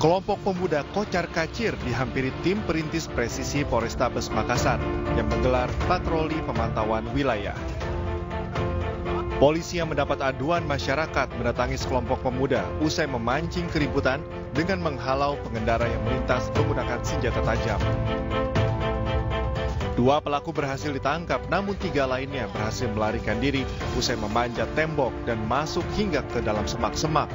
Kelompok pemuda kocar-kacir dihampiri tim perintis presisi Polrestabes Makassar yang menggelar patroli pemantauan wilayah. Polisi yang mendapat aduan masyarakat mendatangi sekelompok pemuda usai memancing keributan dengan menghalau pengendara yang melintas menggunakan senjata tajam. 2 pelaku berhasil ditangkap, namun 3 lainnya berhasil melarikan diri usai memanjat tembok dan masuk hingga ke dalam semak-semak.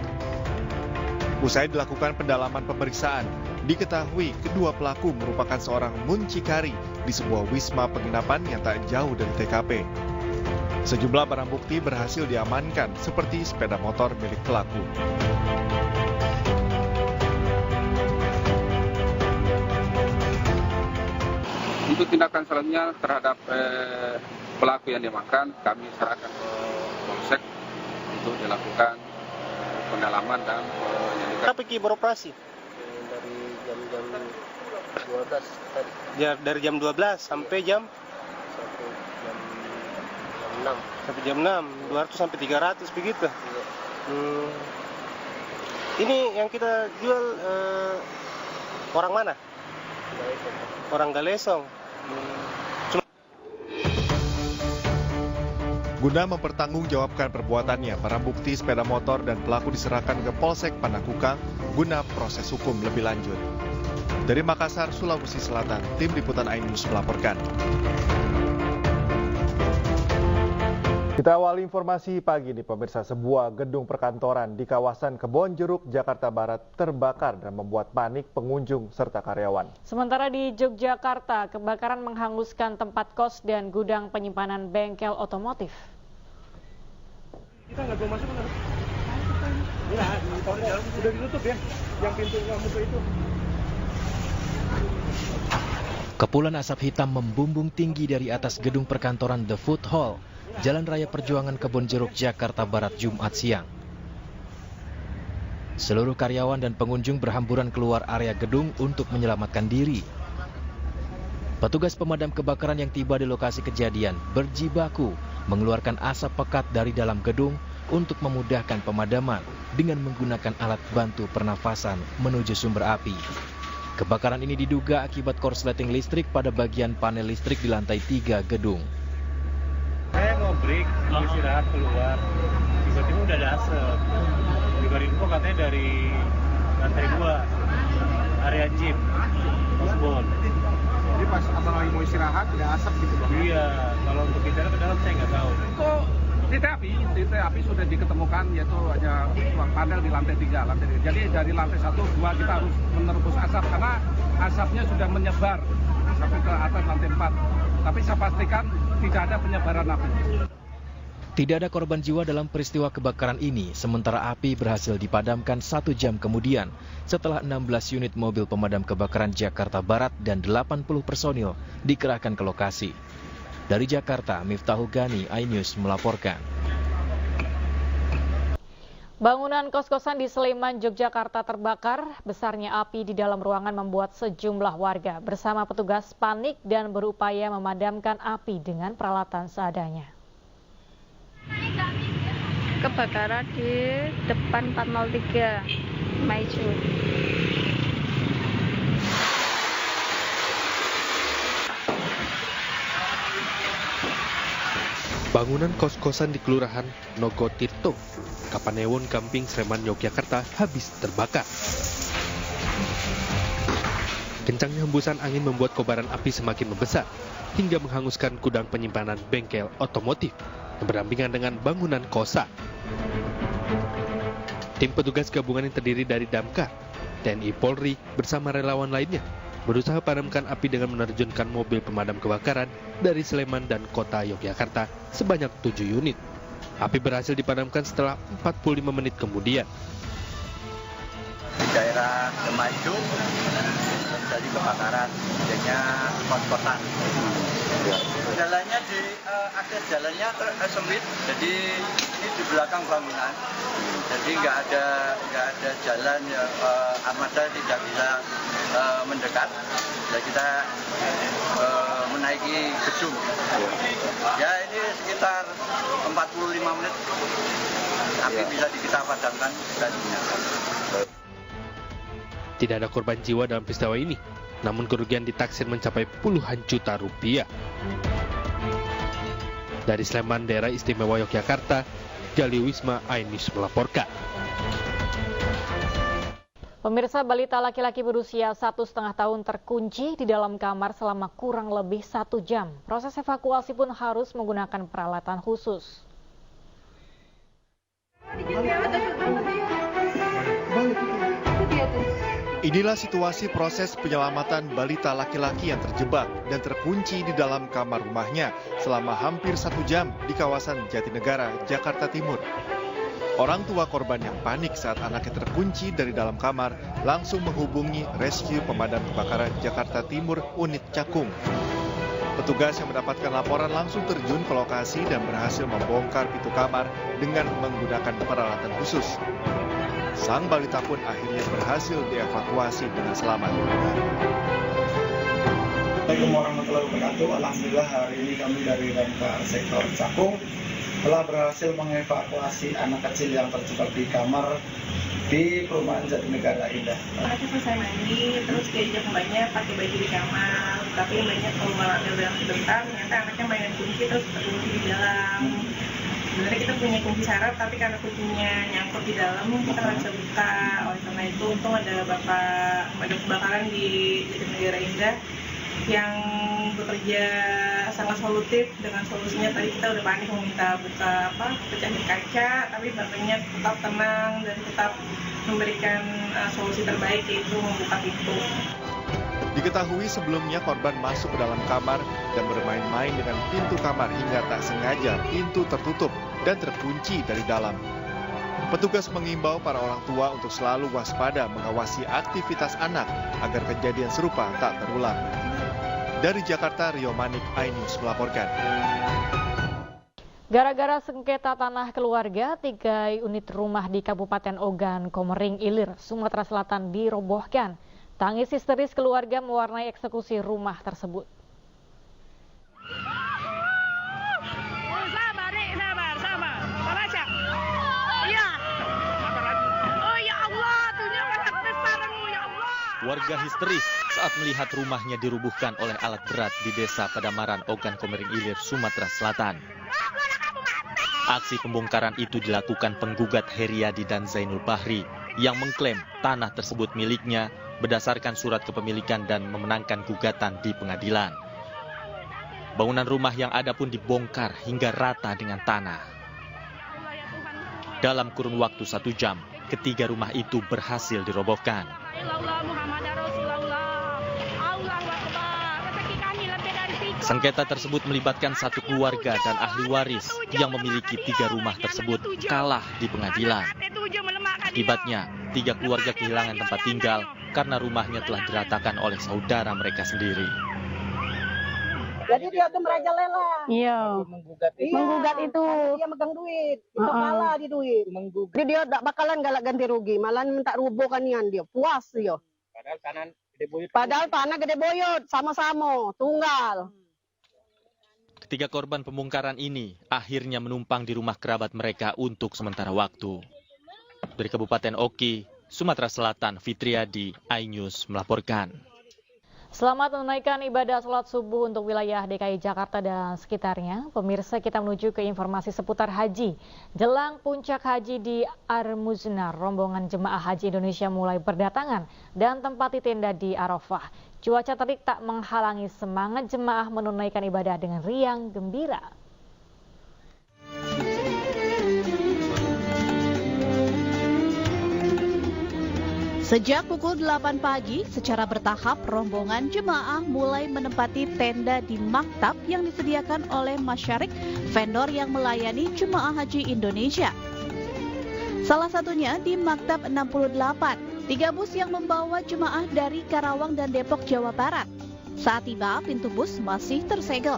Usai dilakukan pendalaman pemeriksaan, diketahui kedua pelaku merupakan seorang muncikari di sebuah wisma penginapan yang tak jauh dari TKP. Sejumlah barang bukti berhasil diamankan seperti sepeda motor milik pelaku. Untuk tindakan selanjutnya terhadap pelaku yang diamankan, kami serahkan ke Polsek untuk dilakukan pendalaman dan penyelidikan. Berapa Ki beroperasi? Dari jam 12 tadi. Ya, dari jam 12 sampai jam? Sampai jam 6. Sampai jam 6, 200 sampai 300 begitu? Iya. Ini yang kita jual orang mana? Galesong. Orang Galesong. Guna mempertanggungjawabkan perbuatannya, barang bukti sepeda motor dan pelaku diserahkan ke Polsek Panakukang guna proses hukum lebih lanjut. Dari Makassar, Sulawesi Selatan, tim liputan iNews melaporkan. Kita awali informasi pagi ini, pemirsa. Sebuah gedung perkantoran di kawasan Kebonjeruk, Jakarta Barat terbakar dan membuat panik pengunjung serta karyawan. Sementara di Yogyakarta, kebakaran menghanguskan tempat kos dan gudang penyimpanan bengkel otomotif. Kita nggak boleh masuk kan? Iya, udah ditutup ya, yang pintu muka itu. Kepulan asap hitam membumbung tinggi dari atas gedung perkantoran The Food Hall, Jalan Raya Perjuangan Kebonjeruk, Jakarta Barat, Jumat siang. Seluruh karyawan dan pengunjung berhamburan keluar area gedung untuk menyelamatkan diri. Petugas pemadam kebakaran yang tiba di lokasi kejadian berjibaku mengeluarkan asap pekat dari dalam gedung untuk memudahkan pemadaman dengan menggunakan alat bantu pernafasan menuju sumber api. Kebakaran ini diduga akibat korsleting listrik pada bagian panel listrik di lantai 3 gedung. Saya mau break, istirahat keluar, tiba-tiba udah ada asap. Diberi info katanya dari lantai 2, area gym, postbon. Jadi pas abang lagi mau istirahat, ada asap gitu bang? Iya, kalau untuk bicara ke dalam saya nggak tahu. Kok titik api sudah diketemukan, yaitu hanya panel di lantai 3. Jadi dari lantai 1, 2 kita harus menerobos asap, karena asapnya sudah menyebar sampai ke atas lantai 4. Tapi saya pastikan tidak ada penyebaran api. Tidak ada korban jiwa dalam peristiwa kebakaran ini, sementara api berhasil dipadamkan 1 jam kemudian setelah 16 unit mobil pemadam kebakaran Jakarta Barat dan 80 personil dikerahkan ke lokasi. Dari Jakarta, Miftahul Gani, iNews melaporkan. Bangunan kos-kosan di Sleman, Yogyakarta terbakar. Besarnya api di dalam ruangan membuat sejumlah warga bersama petugas panik dan berupaya memadamkan api dengan peralatan seadanya. Kebakaran di depan 403 Maizu. Bangunan kos-kosan di Kelurahan Nogotirto, Kapanewon, Gamping, Sleman, Yogyakarta habis terbakar. Kencangnya hembusan angin membuat kobaran api semakin membesar hingga menghanguskan gudang penyimpanan bengkel otomotif yang berdampingan dengan bangunan kosan. Tim petugas gabungan yang terdiri dari Damkar, TNI Polri bersama relawan lainnya berusaha padamkan api dengan menerjunkan mobil pemadam kebakaran dari Sleman dan kota Yogyakarta sebanyak 7 unit. Api berhasil dipadamkan setelah 45 menit kemudian. Di daerah Maizu terjadi kebakaran, adanya kos-kosan. Jalannya akses jalannya sempit, jadi ini di belakang bangunan, jadi nggak ada jalan, armada tidak bisa mendekat. Jadi kita menaiki gedung. Ya ini sekitar 45 menit api bisa kita padamkan dan dinyalakan. Tidak ada korban jiwa dalam peristiwa ini, namun kerugian ditaksir mencapai puluhan juta rupiah. Dari Sleman, Daerah Istimewa Yogyakarta, Gali Wisma, iNews melaporkan. Pemirsa, balita laki-laki berusia 1,5 tahun terkunci di dalam kamar selama kurang lebih 1 jam. Proses evakuasi pun harus menggunakan peralatan khusus. Inilah situasi proses penyelamatan balita laki-laki yang terjebak dan terkunci di dalam kamar rumahnya selama hampir 1 jam di kawasan Jatinegara, Jakarta Timur. Orang tua korban yang panik saat anaknya terkunci dari dalam kamar langsung menghubungi Rescue Pemadam Kebakaran Jakarta Timur Unit Cakung. Petugas yang mendapatkan laporan langsung terjun ke lokasi dan berhasil membongkar pintu kamar dengan menggunakan peralatan khusus. Sang balita pun akhirnya berhasil dievakuasi dengan selamat. Assalamualaikum warahmatullahi wabarakatuh. Alhamdulillah hari ini kami dari Damkar Sektor Cakung telah berhasil mengevakuasi anak kecil yang terjebak di kamar di perumahan Jatinegara Indah. Anaknya selesai mandi, terus diajak mbaknya pakai baju di kamar, tapi mbaknya keluar dalam sebentar, ternyata anaknya mainan kunci terus terkunci di dalam. Sebenarnya kita punya kunci syarat, tapi karena kuncinya nyangkut di dalam, kita nggak bisa buka. Oleh karena itu, untung ada Bapak Pemadam Kebakaran di Jatinegara Indah yang bekerja sangat solutif. Dengan solusinya tadi kita udah panik meminta buka pecahin kaca, tapi bapaknya tetap tenang dan tetap memberikan solusi terbaik, yaitu membuka pintu. Diketahui sebelumnya korban masuk ke dalam kamar dan bermain-main dengan pintu kamar hingga tak sengaja pintu tertutup dan terkunci dari dalam. Petugas mengimbau para orang tua untuk selalu waspada mengawasi aktivitas anak agar kejadian serupa tak terulang. Dari Jakarta, Rio Manik, iNews melaporkan. Gara-gara sengketa tanah keluarga, 3 unit rumah di Kabupaten Ogan, Komering Ilir, Sumatera Selatan dirobohkan. Tangis histeris keluarga mewarnai eksekusi rumah tersebut. Warga histeris saat melihat rumahnya dirubuhkan oleh alat berat di Desa Padamaran, Ogan Komering Ilir, Sumatera Selatan. Aksi pembongkaran itu dilakukan penggugat Heriadi dan Zainul Bahri yang mengklaim tanah tersebut miliknya berdasarkan surat kepemilikan dan memenangkan gugatan di pengadilan. Bangunan rumah yang ada pun dibongkar hingga rata dengan tanah. Dalam kurun waktu 1 jam, ketiga rumah itu berhasil dirobohkan. Sengketa tersebut melibatkan satu keluarga dan ahli waris yang memiliki 3 rumah tersebut kalah di pengadilan. Akibatnya, 3 keluarga kehilangan tempat tinggal karena rumahnya telah diratakan oleh saudara mereka sendiri. Jadi dia tuh merajalela. Iya. Menggugat itu. Dia megang duit. Itu kalah di duit. Jadi dia tak bakalan galak ganti rugi. Malah minta rubuhkan dia. Puas dia. Padahal tanah gede boyot. Sama-sama. Tunggal. Ketiga korban pembongkaran ini akhirnya menumpang di rumah kerabat mereka untuk sementara waktu. Dari Kabupaten Oki, Sumatera Selatan, Fitriadi, iNews melaporkan. Selamat menunaikan ibadah sholat subuh untuk wilayah DKI Jakarta dan sekitarnya. Pemirsa, kita menuju ke informasi seputar haji. Jelang puncak haji di Ar-Muznar, rombongan jemaah haji Indonesia mulai berdatangan dan tempati tenda di Arafah. Cuaca terik tak menghalangi semangat jemaah menunaikan ibadah dengan riang gembira. Sejak pukul 8 pagi, secara bertahap rombongan jemaah mulai menempati tenda di maktab yang disediakan oleh Masyarik, vendor yang melayani jemaah haji Indonesia. Salah satunya di maktab 68, 3 bus yang membawa jemaah dari Karawang dan Depok, Jawa Barat. Saat tiba, pintu bus masih tersegel.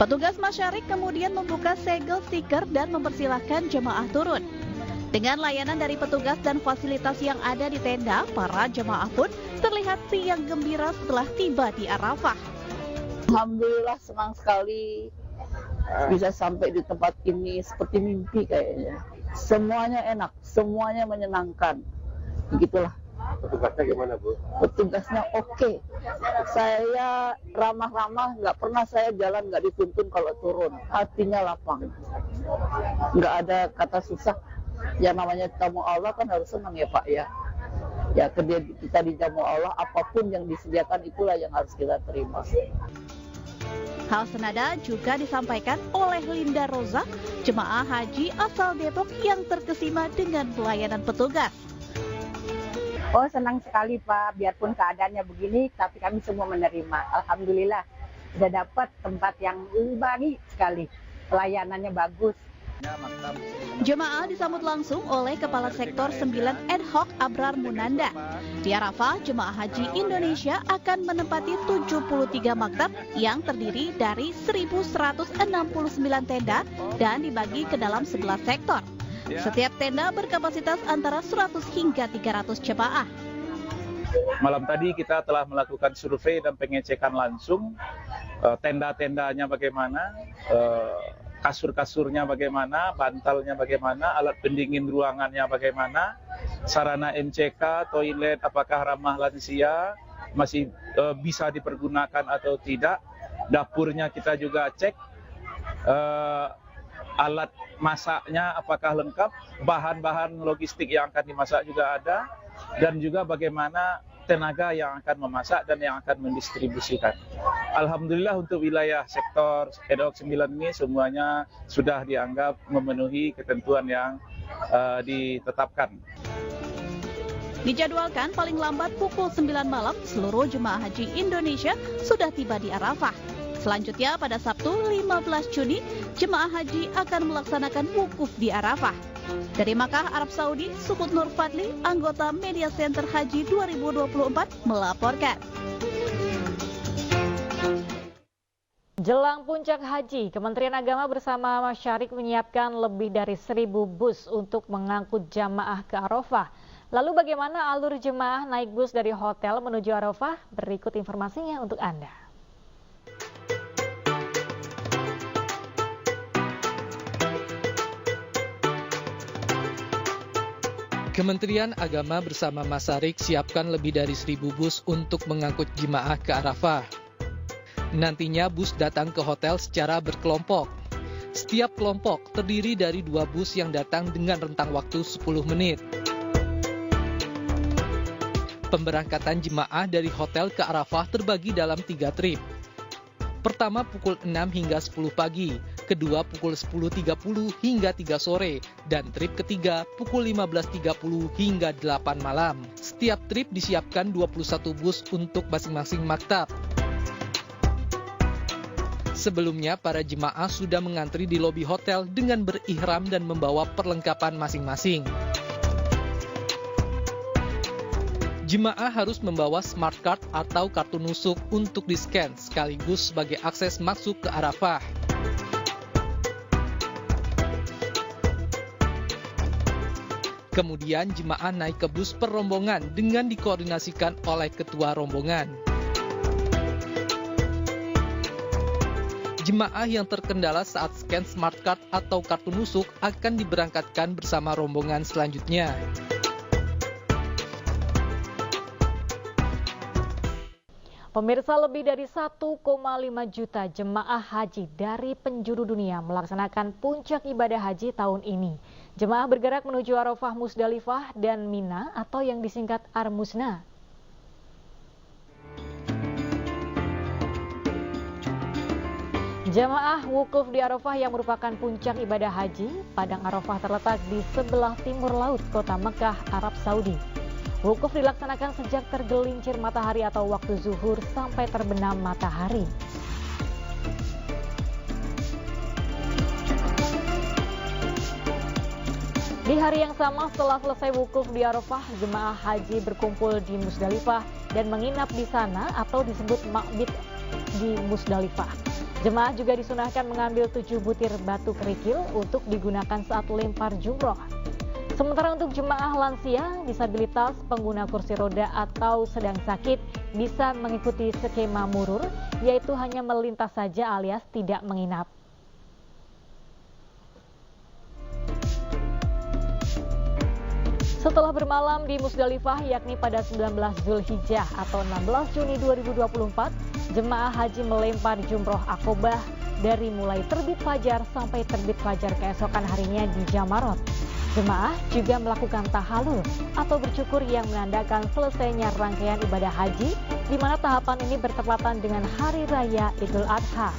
Petugas Masyarik kemudian membuka segel stiker dan mempersilahkan jemaah turun. Dengan layanan dari petugas dan fasilitas yang ada di tenda, para jemaah pun terlihat riang gembira setelah tiba di Arafah. Alhamdulillah senang sekali bisa sampai di tempat ini, seperti mimpi kayaknya. Semuanya enak, semuanya menyenangkan. Begitulah. Petugasnya gimana, Bu? Petugasnya oke. Saya ramah-ramah, nggak pernah saya jalan nggak dituntun kalau turun. Hatinya lapang. Nggak ada kata susah. Ya namanya tamu Allah kan harus senang ya Pak ya. Ya kita dijamu Allah, apapun yang disediakan itulah yang harus kita terima. Hal senada juga disampaikan oleh Linda Roza, jemaah haji asal Depok yang terkesima dengan pelayanan petugas. Oh, senang sekali Pak, biarpun keadaannya begini, tapi kami semua menerima. Alhamdulillah, sudah dapat tempat yang baik sekali, pelayanannya bagus. Jemaah disambut langsung oleh Kepala Sektor 9 Ad Hoc Abrar Munanda. Di Arafah, jemaah haji Indonesia akan menempati 73 maktab yang terdiri dari 1.169 tenda dan dibagi ke dalam 11 sektor. Setiap tenda berkapasitas antara 100 hingga 300 jemaah. Malam tadi kita telah melakukan survei dan pengecekan langsung, tenda-tendanya bagaimana, kasur-kasurnya bagaimana, bantalnya bagaimana, alat pendingin ruangannya bagaimana, sarana MCK, toilet apakah ramah lansia, masih bisa dipergunakan atau tidak, dapurnya kita juga cek, alat masaknya apakah lengkap, bahan-bahan logistik yang akan dimasak juga ada, dan juga bagaimana tenaga yang akan memasak dan yang akan mendistribusikan. Alhamdulillah untuk wilayah sektor Ad Hoc 9 ini semuanya sudah dianggap memenuhi ketentuan yang ditetapkan. Dijadwalkan paling lambat pukul 9 malam seluruh jemaah haji Indonesia sudah tiba di Arafah. Selanjutnya pada Sabtu 15 Juni, jemaah haji akan melaksanakan wukuf di Arafah. Dari Makkah, Arab Saudi, Sukut Nur Fadli, anggota Media Center Haji 2024, melaporkan. Jelang puncak haji, Kementerian Agama bersama Masyarik menyiapkan lebih dari 1.000 bus untuk mengangkut jamaah ke Arafah. Lalu bagaimana alur jemaah naik bus dari hotel menuju Arafah? Berikut informasinya untuk Anda. Kementerian Agama bersama Masyarik siapkan lebih dari 1.000 bus untuk mengangkut jemaah ke Arafah. Nantinya bus datang ke hotel secara berkelompok. Setiap kelompok terdiri dari 2 bus yang datang dengan rentang waktu 10 menit. Pemberangkatan jemaah dari hotel ke Arafah terbagi dalam 3 trip. Pertama pukul 6 hingga 10 pagi, kedua pukul 10.30 hingga 3 sore, dan trip ketiga pukul 15.30 hingga 8 malam. Setiap trip disiapkan 21 bus untuk masing-masing maktab. Sebelumnya, para jemaah sudah mengantri di lobi hotel dengan berihram dan membawa perlengkapan masing-masing. Jemaah harus membawa smart card atau kartu nusuk untuk di-scan sekaligus sebagai akses masuk ke Arafah. Kemudian jemaah naik ke bus per rombongan dengan dikoordinasikan oleh ketua rombongan. Jemaah yang terkendala saat scan smart card atau kartu nusuk akan diberangkatkan bersama rombongan selanjutnya. Pemirsa, lebih dari 1,5 juta jemaah haji dari penjuru dunia melaksanakan puncak ibadah haji tahun ini. Jemaah bergerak menuju Arafah, Musdalifah, dan Mina atau yang disingkat Armusna. Jemaah wukuf di Arafah yang merupakan puncak ibadah haji. Padang Arafah terletak di sebelah timur laut kota Mekah, Arab Saudi. Wukuf dilaksanakan sejak tergelincir matahari atau waktu zuhur sampai terbenam matahari. Di hari yang sama setelah selesai wukuf di Arafah, jemaah haji berkumpul di Musdalifah dan menginap di sana atau disebut mabit di Musdalifah. Jemaah juga disunahkan mengambil 7 butir batu kerikil untuk digunakan saat lempar jumroh. Sementara untuk jemaah lansia, disabilitas, pengguna kursi roda atau sedang sakit bisa mengikuti skema murur, yaitu hanya melintas saja alias tidak menginap. Setelah bermalam di Musdalifah yakni pada 19 Zulhijjah atau 16 Juni 2024, jemaah haji melempar jumroh akobah dari mulai terbit fajar sampai terbit fajar keesokan harinya di Jamarot. Jemaah juga melakukan tahalul atau bercukur yang menandakan selesainya rangkaian ibadah haji, di mana tahapan ini bertepatan dengan Hari Raya Idul Adha.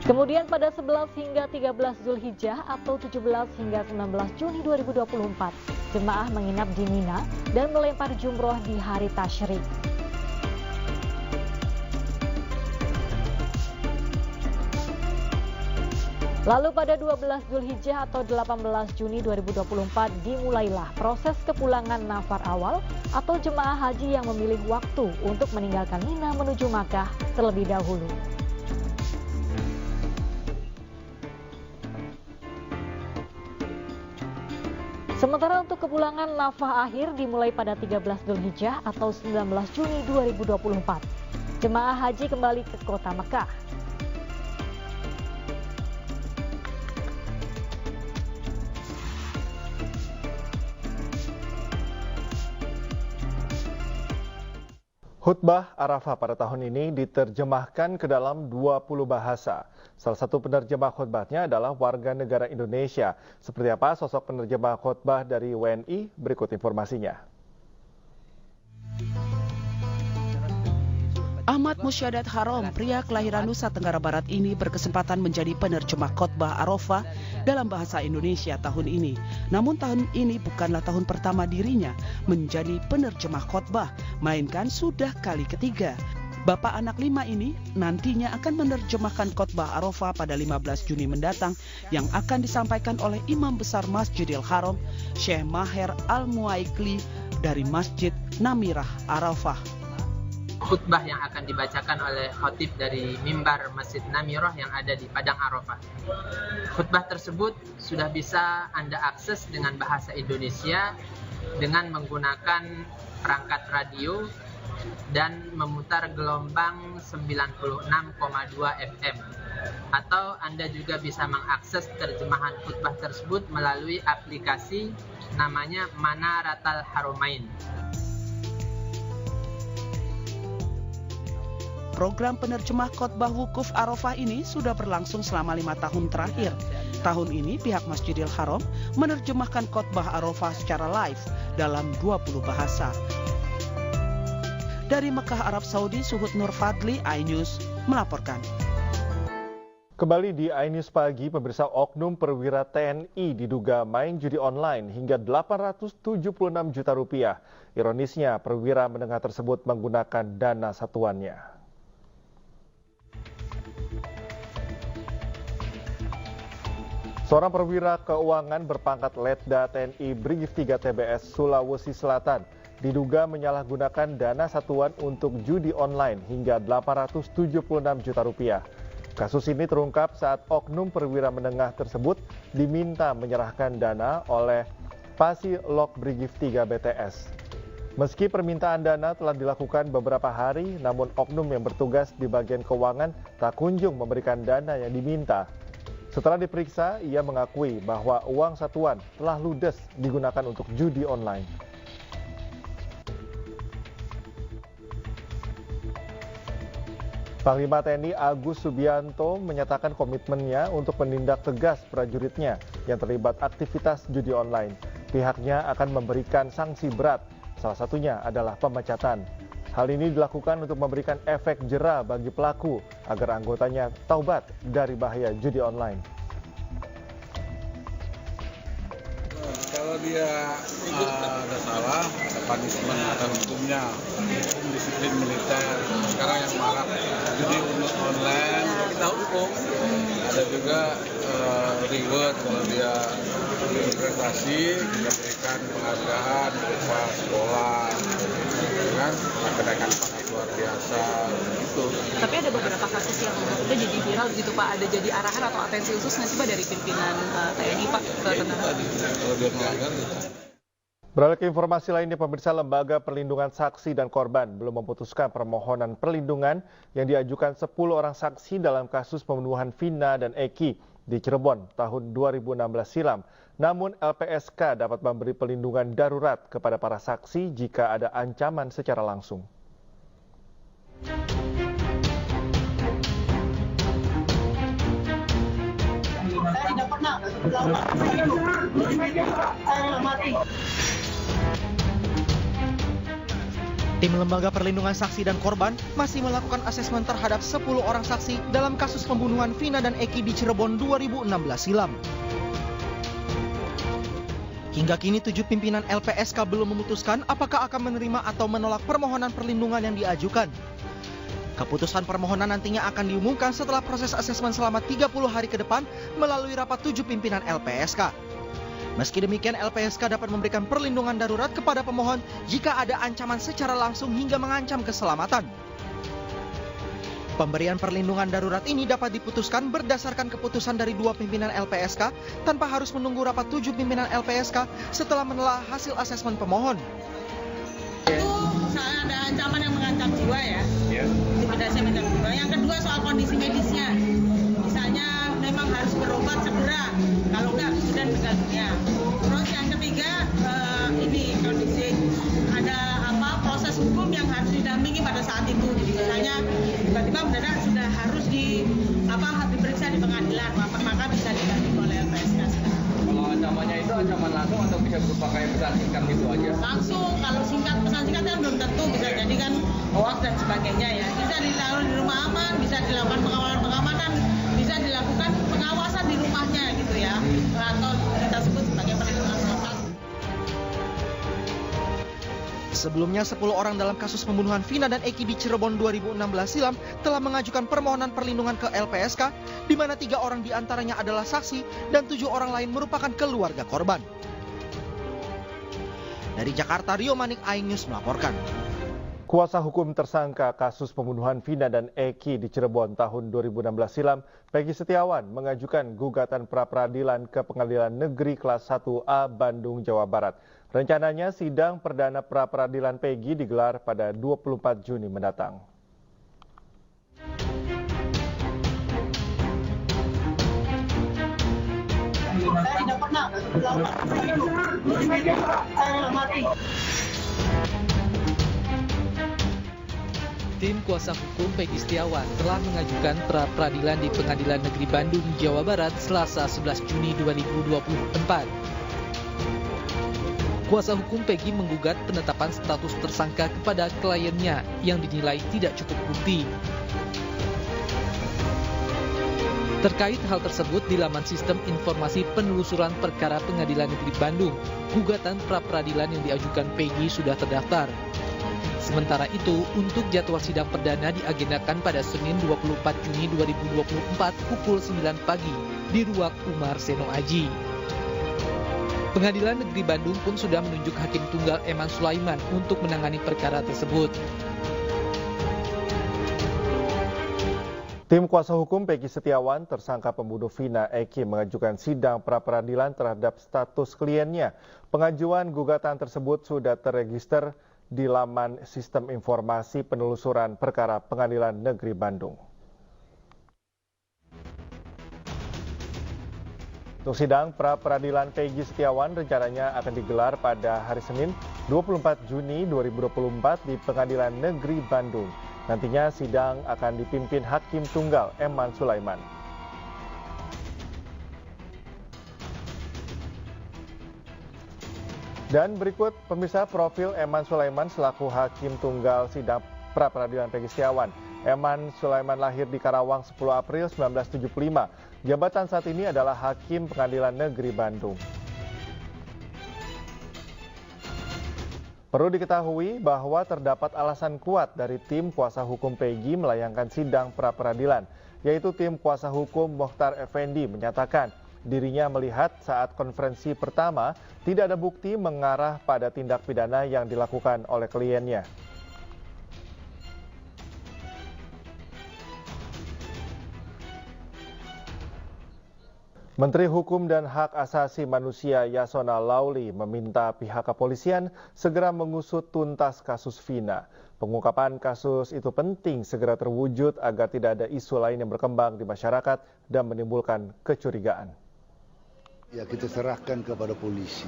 Kemudian pada 11 hingga 13 Zulhijjah atau 17 hingga 19 Juni 2024, jemaah menginap di Mina dan melempar jumroh di hari tasyrik. Lalu pada 12 Zulhijjah atau 18 Juni 2024 dimulailah proses kepulangan nafar awal atau jemaah haji yang memilih waktu untuk meninggalkan Mina menuju Makkah terlebih dahulu. Sementara untuk kepulangan nafah akhir dimulai pada 13 Zulhijjah atau 19 Juni 2024. Jemaah haji kembali ke kota Mekah. Khutbah Arafah pada tahun ini diterjemahkan ke dalam 20 bahasa. Salah satu penerjemah khutbahnya adalah warga negara Indonesia. Seperti apa sosok penerjemah khutbah dari WNI? Berikut informasinya. Ahmad Musyadat Harom, pria kelahiran Nusa Tenggara Barat ini berkesempatan menjadi penerjemah khotbah Arafah dalam bahasa Indonesia tahun ini. Namun tahun ini bukanlah tahun pertama dirinya menjadi penerjemah khotbah, melainkan sudah kali ketiga. Bapak anak 5 ini nantinya akan menerjemahkan khotbah Arafah pada 15 Juni mendatang yang akan disampaikan oleh Imam Besar Masjidil Haram, Syekh Maher Al-Muaikli dari Masjid Namirah Arafah. Khutbah yang akan dibacakan oleh khotib dari mimbar Masjid Namirah yang ada di Padang Arafah. Khutbah tersebut sudah bisa Anda akses dengan bahasa Indonesia dengan menggunakan perangkat radio dan memutar gelombang 96,2 FM. Atau Anda juga bisa mengakses terjemahan khutbah tersebut melalui aplikasi namanya Manaratal Haramain. Program penerjemah khotbah wukuf Arafah ini sudah berlangsung selama 5 tahun terakhir. Tahun ini pihak Masjidil Haram menerjemahkan khotbah Arafah secara live dalam 20 bahasa. Dari Mekah, Arab Saudi, Suhud Nur Fadli, iNews melaporkan. Kembali di iNews pagi, pemirsa, oknum perwira TNI diduga main judi online hingga 876 juta rupiah. Ironisnya, perwira menengah tersebut menggunakan dana satuannya. Seorang perwira keuangan berpangkat Letda TNI Brigif 3 TBS Sulawesi Selatan diduga menyalahgunakan dana satuan untuk judi online hingga 876 juta rupiah. Kasus ini terungkap saat oknum perwira menengah tersebut diminta menyerahkan dana oleh Pasilok Brigif 3 BTS. Meski permintaan dana telah dilakukan beberapa hari, namun oknum yang bertugas di bagian keuangan tak kunjung memberikan dana yang diminta. Setelah diperiksa, ia mengakui bahwa uang satuan telah ludes digunakan untuk judi online. Panglima TNI Agus Subianto menyatakan komitmennya untuk menindak tegas prajuritnya yang terlibat aktivitas judi online. Pihaknya akan memberikan sanksi berat, salah satunya adalah pemecatan. Hal ini dilakukan untuk memberikan efek jera bagi pelaku agar anggotanya taubat dari bahaya judi online. Kalau dia ada salah, ada punishment, ada hukumnya, hukum disiplin militer. Sekarang yang marak judi online, kita hukum. Ada juga reward kalau dia berprestasi, kita berikan penghargaan berupa sekolah, dengan kenaikan pangkat luar biasa, gitu. Tapi ada beberapa kasus yang udah jadi viral gitu Pak, ada jadi arahan atau atensi khusus nggak sih Pak dari pimpinan TNI Pak ke tentara? Kalau dia melanggar, Beralih ke informasi lainnya, pemirsa, Lembaga Perlindungan Saksi dan Korban belum memutuskan permohonan perlindungan yang diajukan 10 orang saksi dalam kasus pembunuhan Vina dan Eki di Cirebon tahun 2016 silam. Namun LPSK dapat memberi perlindungan darurat kepada para saksi jika ada ancaman secara langsung. Tidak pernah mati. Tim Lembaga Perlindungan Saksi dan Korban masih melakukan asesmen terhadap 10 orang saksi dalam kasus pembunuhan Vina dan Eki di Cirebon 2016 silam. Hingga kini 7 pimpinan LPSK belum memutuskan apakah akan menerima atau menolak permohonan perlindungan yang diajukan. Keputusan permohonan nantinya akan diumumkan setelah proses asesmen selama 30 hari ke depan melalui rapat 7 pimpinan LPSK. Meski demikian, LPSK dapat memberikan perlindungan darurat kepada pemohon jika ada ancaman secara langsung hingga mengancam keselamatan. Pemberian perlindungan darurat ini dapat diputuskan berdasarkan keputusan dari 2 pimpinan LPSK tanpa harus menunggu rapat 7 pimpinan LPSK setelah menelaah hasil asesmen pemohon. Itu soal ada ancaman yang mengancam jiwa ya, intimidasi yang mengancam jiwa. Yang kedua soal kondisi medisnya, misalnya memang harus berobat segera, kalau enggak sudah meninggal dunia. Terus yang ketiga ini kondisi ada proses hukum yang harus didampingi pada saat itu. Jadi misalnya tiba-tiba mendadak sudah harus diperiksa di pengadilan, maka bisa didampingi oleh LPSK. Kalau ancamannya itu ancaman langsung atau bisa berupa kayak pesan singkat gitu aja? Langsung, kalau pesan singkat kan belum tentu, bisa jadi kan hoax dan sebagainya ya. Bisa ditaruh di rumah aman, bisa dilakukan pengamanan, bisa dilakukan pengawasan di rumahnya gitu ya, atau kita sebut sebagai perlindungan selepas. Sebelumnya 10 orang dalam kasus pembunuhan Vina dan Eki di Cirebon 2016 silam telah mengajukan permohonan perlindungan ke LPSK, di mana 3 orang diantaranya adalah saksi dan 7 orang lain merupakan keluarga korban. Dari Jakarta, Rio Manik, iNews melaporkan. Kuasa hukum tersangka kasus pembunuhan Vina dan Eki di Cirebon tahun 2016 silam, Peggy Setiawan, mengajukan gugatan pra-peradilan ke Pengadilan Negeri Kelas 1A Bandung, Jawa Barat. Rencananya sidang perdana pra-peradilan Peggy digelar pada 24 Juni mendatang. Saya tidak pernah mati. Tim kuasa hukum Peggy Setiawan telah mengajukan pra-peradilan di Pengadilan Negeri Bandung, Jawa Barat, Selasa 11 Juni 2024. Kuasa hukum Peggy menggugat penetapan status tersangka kepada kliennya yang dinilai tidak cukup bukti. Terkait hal tersebut, di laman sistem informasi penelusuran perkara Pengadilan Negeri Bandung, gugatan pra-peradilan yang diajukan Peggy sudah terdaftar. Sementara itu, untuk jadwal sidang perdana diagendakan pada Senin 24 Juni 2024 pukul 9 pagi di ruang Umar Seno Aji. Pengadilan Negeri Bandung pun sudah menunjuk Hakim Tunggal Eman Sulaiman untuk menangani perkara tersebut. Tim kuasa hukum Peggy Setiawan, tersangka pembunuh Vina Eki, mengajukan sidang pra-peradilan terhadap status kliennya. Pengajuan gugatan tersebut sudah terregister di laman sistem informasi penelusuran perkara Pengadilan Negeri Bandung. Untuk sidang pra-peradilan Peggy Setiawan rencananya akan digelar pada hari Senin 24 Juni 2024 di Pengadilan Negeri Bandung. Nantinya sidang akan dipimpin Hakim Tunggal Eman Sulaiman. Dan berikut pemirsa profil Eman Sulaiman selaku Hakim Tunggal sidang pra-peradilan Peggy Setiawan. Eman Sulaiman lahir di Karawang 10 April 1975. Jabatan saat ini adalah Hakim Pengadilan Negeri Bandung. Perlu diketahui bahwa terdapat alasan kuat dari tim kuasa hukum Peggy melayangkan sidang pra-peradilan, yaitu tim kuasa hukum Mokhtar Effendi menyatakan dirinya melihat saat konferensi pertama tidak ada bukti mengarah pada tindak pidana yang dilakukan oleh kliennya. Menteri Hukum dan Hak Asasi Manusia Yasona Lauli meminta pihak kepolisian segera mengusut tuntas kasus Vina. Pengungkapan kasus itu penting segera terwujud agar tidak ada isu lain yang berkembang di masyarakat dan menimbulkan kecurigaan. Ya, kita serahkan kepada polisi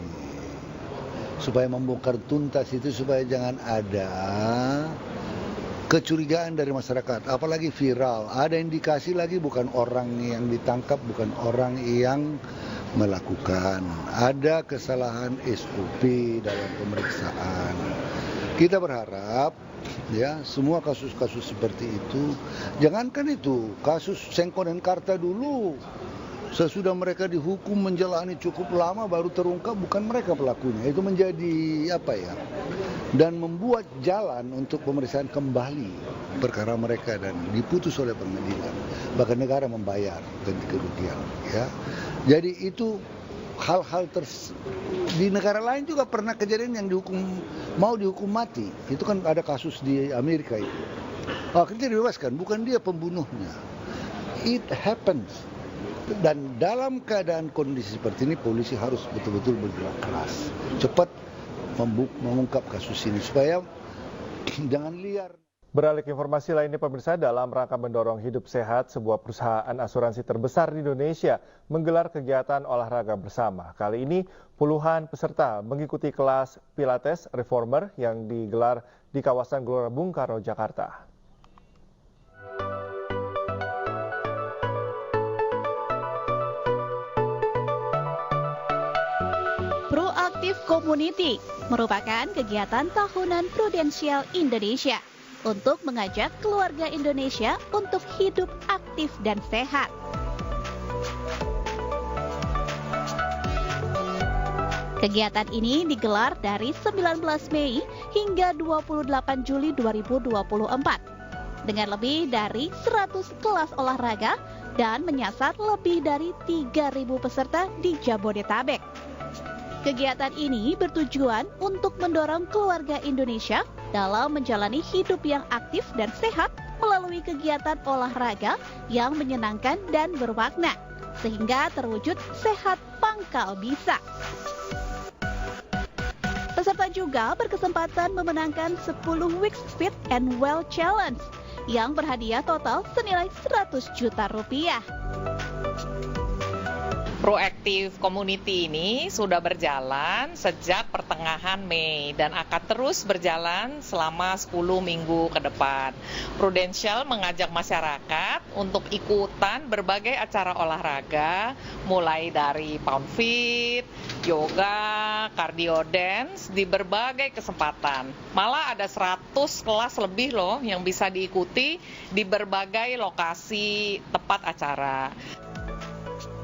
supaya membongkar tuntas itu, supaya jangan ada kecurigaan dari masyarakat, apalagi viral. Ada indikasi lagi bukan orang yang ditangkap, bukan orang yang melakukan. Ada kesalahan SOP dalam pemeriksaan. Kita berharap ya semua kasus-kasus seperti itu, jangankan itu, kasus Sengkon dan Karta dulu. Sesudah mereka dihukum menjalani cukup lama baru terungkap bukan mereka pelakunya. Itu menjadi dan membuat jalan untuk pemeriksaan kembali perkara mereka dan diputus oleh pengadilan. Bahkan negara membayar ganti kerugian. Ya. Jadi itu hal-hal di negara lain juga pernah kejadian yang mau dihukum mati. Itu kan ada kasus di Amerika itu. Akhirnya dibebaskan, bukan dia pembunuhnya. It happens. Dan dalam keadaan kondisi seperti ini polisi harus betul-betul bergerak keras, cepat mengungkap kasus ini supaya jangan liar. Beralih ke informasi lainnya pemirsa, dalam rangka mendorong hidup sehat, sebuah perusahaan asuransi terbesar di Indonesia menggelar kegiatan olahraga bersama. Kali ini puluhan peserta mengikuti kelas Pilates Reformer yang digelar di kawasan Gelora Bung Karno, Jakarta. Proaktif Community merupakan kegiatan tahunan Prudential Indonesia untuk mengajak keluarga Indonesia untuk hidup aktif dan sehat. Kegiatan ini digelar dari 19 Mei hingga 28 Juli 2024 dengan lebih dari 100 kelas olahraga dan menyasar lebih dari 3.000 peserta di Jabodetabek. Kegiatan ini bertujuan untuk mendorong keluarga Indonesia dalam menjalani hidup yang aktif dan sehat melalui kegiatan olahraga yang menyenangkan dan bermakna, sehingga terwujud sehat pangkal bisa. Peserta juga berkesempatan memenangkan 10 Weeks Fit and Well Challenge yang berhadiah total senilai 100 juta rupiah. Proaktif Community ini sudah berjalan sejak pertengahan Mei dan akan terus berjalan selama 10 minggu ke depan. Prudential mengajak masyarakat untuk ikutan berbagai acara olahraga, mulai dari pound fit, yoga, cardio dance di berbagai kesempatan. Malah ada 100 kelas lebih loh yang bisa diikuti di berbagai lokasi tempat acara.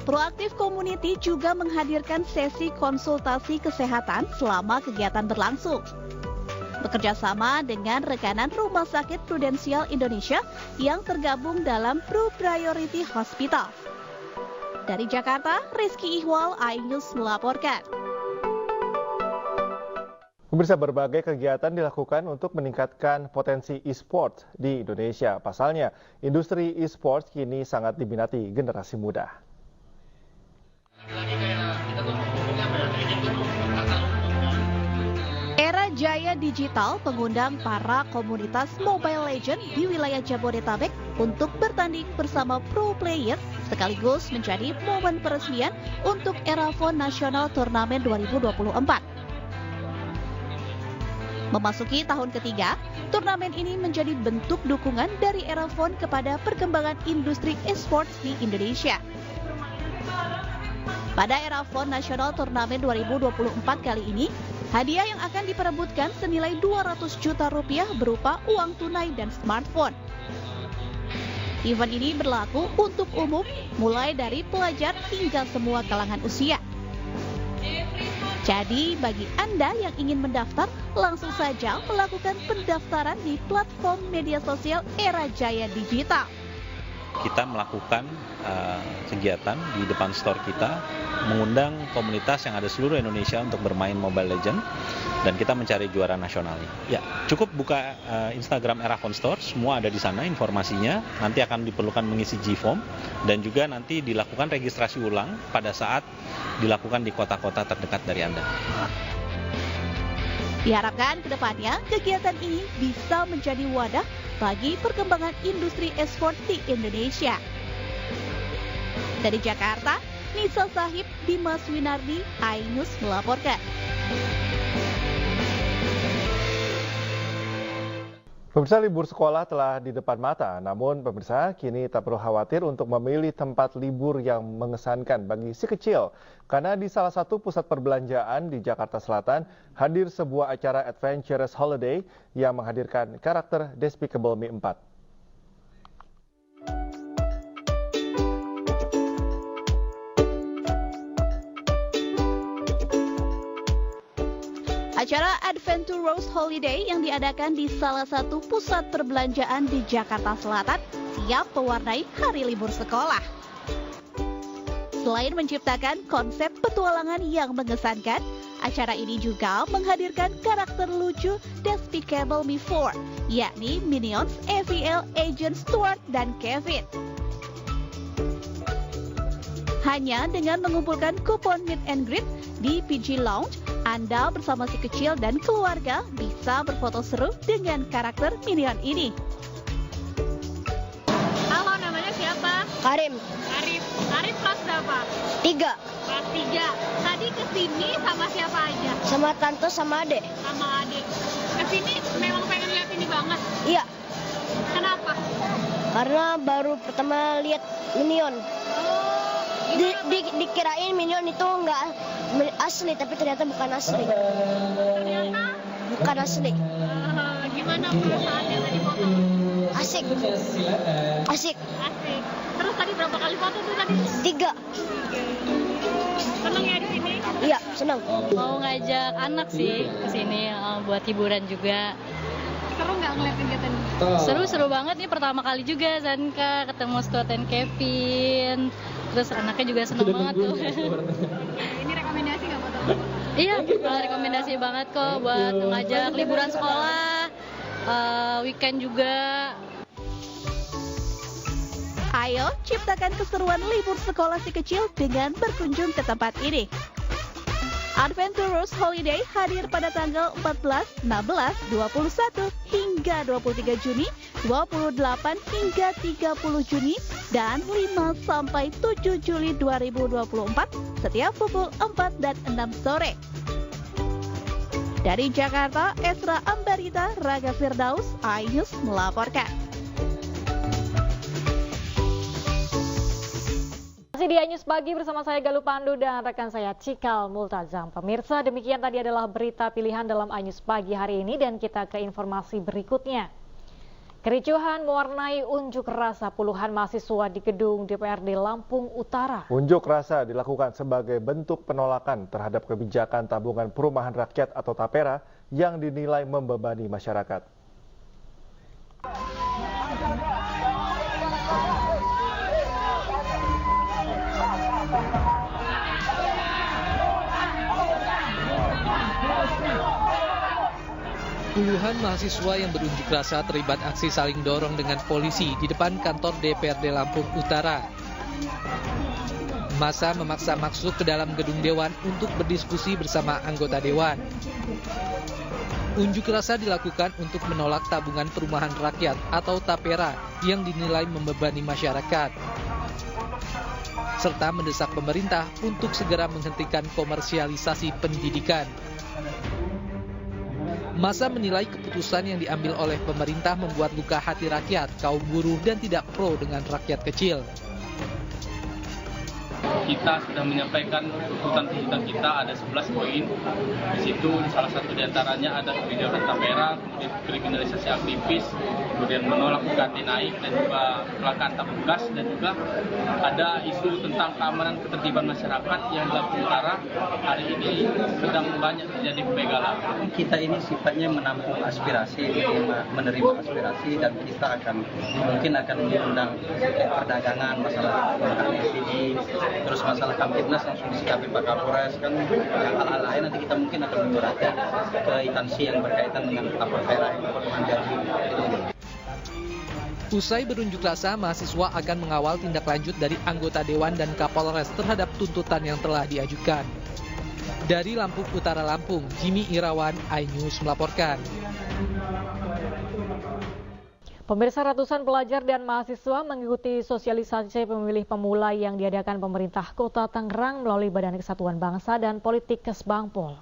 Proaktif Community juga menghadirkan sesi konsultasi kesehatan selama kegiatan berlangsung. Bekerja sama dengan rekanan Rumah Sakit Prudential Indonesia yang tergabung dalam Pro Priority Hospital. Dari Jakarta, Rizky Ihwal, iNews melaporkan. Pemirsa, berbagai kegiatan dilakukan untuk meningkatkan potensi e-sport di Indonesia. Pasalnya, industri e-sport kini sangat diminati generasi muda. Era Jaya Digital mengundang para komunitas Mobile Legends di wilayah Jabodetabek untuk bertanding bersama pro player sekaligus menjadi momen peresmian untuk Erafon Nasional Turnamen 2024. Memasuki tahun ketiga, turnamen ini menjadi bentuk dukungan dari Erafon kepada perkembangan industri e-sports di Indonesia. Pada Erafon Nasional Turnamen 2024 kali ini, hadiah yang akan diperebutkan senilai 200 juta rupiah berupa uang tunai dan smartphone. Event ini berlaku untuk umum, mulai dari pelajar hingga semua kalangan usia. Jadi, bagi Anda yang ingin mendaftar, langsung saja melakukan pendaftaran di platform media sosial Era Jaya Digital. kita melakukan kegiatan di depan store kita, mengundang komunitas yang ada seluruh Indonesia untuk bermain Mobile Legends, dan kita mencari juara nasionalnya. Ya, cukup buka Instagram Erafon Store, semua ada di sana informasinya. Nanti akan diperlukan mengisi G-Form dan juga nanti dilakukan registrasi ulang pada saat dilakukan di kota-kota terdekat dari Anda. Diharapkan ke depannya kegiatan ini bisa menjadi wadah bagi perkembangan industri e-sport di Indonesia. Dari Jakarta, Nisa Sahib, Dimas Winardi, iNews melaporkan. Pemirsa, libur sekolah telah di depan mata, namun pemirsa kini tak perlu khawatir untuk memilih tempat libur yang mengesankan bagi si kecil. Karena di salah satu pusat perbelanjaan di Jakarta Selatan hadir sebuah acara Adventurous Holiday yang menghadirkan karakter Despicable Me 4. Acara Adventurous Holiday yang diadakan di salah satu pusat perbelanjaan di Jakarta Selatan siap mewarnai hari libur sekolah. Selain menciptakan konsep petualangan yang mengesankan, acara ini juga menghadirkan karakter lucu Despicable Me 4, yakni Minions, AVL, Agent Stuart, dan Kevin. Hanya dengan mengumpulkan kupon meet and greet di PG Lounge, Anda bersama si kecil dan keluarga bisa berfoto seru dengan karakter Minion ini. Halo, namanya siapa? Karim. Karim kelas berapa? 3. Kelas 3. Tadi kesini sama siapa aja? Sama tante sama adek. Sama adek. Kesini memang pengen lihat ini banget? Iya. Kenapa? Karena baru pertama lihat Minion. Dikirain Minion itu nggak asli, tapi ternyata bukan asli. Ternyata? Bukan asli. Gimana perasaannya tadi foto? Asik. Terus tadi berapa kali foto tuh tadi? 3. Seneng ya di sini? Iya, senang. Mau ngajak anak sih ke sini buat hiburan juga. Seru nggak ngeliat kegiatan ini? Seru banget nih, pertama kali juga Zanka ketemu Stuart dan Kevin. Terus anaknya juga seneng banget tuh. Ini rekomendasi nggak buat teman? Iya, rekomendasi banget kok buat ngajak liburan sekolah, weekend juga. Ayo ciptakan keseruan libur sekolah si kecil dengan berkunjung ke tempat ini. Adventurous Holiday hadir pada tanggal 14, 16, 21 hingga 23 Juni, 28 hingga 30 Juni, dan 5 sampai 7 Juli 2024 setiap pukul 4 dan 6 sore. Dari Jakarta, Esra Ambarita, Raga Firdaus, iNews melaporkan. Masih di iNews Pagi bersama saya Galuh Pandu dan rekan saya Cikal Multazam. Pemirsa, demikian tadi adalah berita pilihan dalam iNews Pagi hari ini dan kita ke informasi berikutnya. Kericuhan mewarnai unjuk rasa puluhan mahasiswa di gedung DPRD Lampung Utara. Unjuk rasa dilakukan sebagai bentuk penolakan terhadap kebijakan tabungan perumahan rakyat atau TAPERA yang dinilai membebani masyarakat. Puluhan mahasiswa yang berunjuk rasa terlibat aksi saling dorong dengan polisi di depan kantor DPRD Lampung Utara. Massa memaksa masuk ke dalam gedung dewan untuk berdiskusi bersama anggota dewan. Unjuk rasa dilakukan untuk menolak tabungan perumahan rakyat atau TAPERA yang dinilai membebani masyarakat, serta mendesak pemerintah untuk segera menghentikan komersialisasi pendidikan. Massa menilai keputusan yang diambil oleh pemerintah membuat luka hati rakyat, kaum buruh, dan tidak pro dengan rakyat kecil. kita sudah menyampaikan tuntutan-tuntutan kita ada 11 poin. Di situ salah satu diantaranya ada video dan kamera, kemudian kriminalisasi aktivis, kemudian menolak UKT naik dan juga kelangkaan tabung gas, dan juga ada isu tentang keamanan ketertiban masyarakat yang di Lampung Utara hari ini sedang banyak terjadi pembegalan. Kita ini sifatnya menampung aspirasi, menerima aspirasi, dan kita mungkin akan mengundang perdagangan, masalah ini, terus masalah Kamtibnas langsung disikapi Pak Kapolres, kan yang hal-hal lain nanti kita mungkin akan menyurati ke instansi yang berkaitan dengan tapera yang menjadi itu. Usai berunjuk rasa, mahasiswa akan mengawal tindak lanjut dari anggota Dewan dan Kapolres terhadap tuntutan yang telah diajukan. Dari Lampung Utara Lampung, Jimmy Irawan, iNews melaporkan. Pemirsa, ratusan pelajar dan mahasiswa mengikuti sosialisasi pemilih pemula yang diadakan pemerintah Kota Tangerang melalui Badan Kesatuan Bangsa dan Politik Kesbangpol.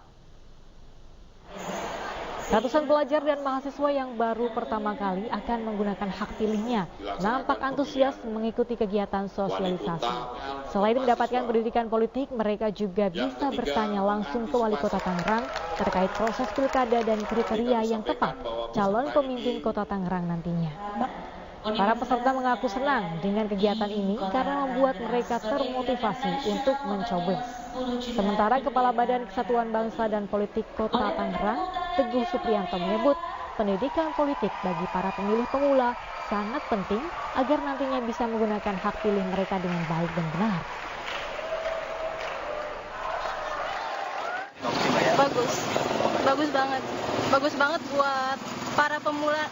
Ratusan pelajar dan mahasiswa yang baru pertama kali akan menggunakan hak pilihnya nampak antusias mengikuti kegiatan sosialisasi. Selain mendapatkan pendidikan politik, mereka juga bisa bertanya langsung ke Wali Kota Tangerang terkait proses pilkada dan kriteria yang tepat calon pemimpin Kota Tangerang nantinya. Para peserta mengaku senang dengan kegiatan ini karena membuat mereka termotivasi untuk mencoblos. Sementara Kepala Badan Kesatuan Bangsa dan Politik Kota Tangerang, Teguh Supriyanto menyebut pendidikan politik bagi para pemilih pemula sangat penting agar nantinya bisa menggunakan hak pilih mereka dengan baik dan benar. Bagus banget buat para pemula.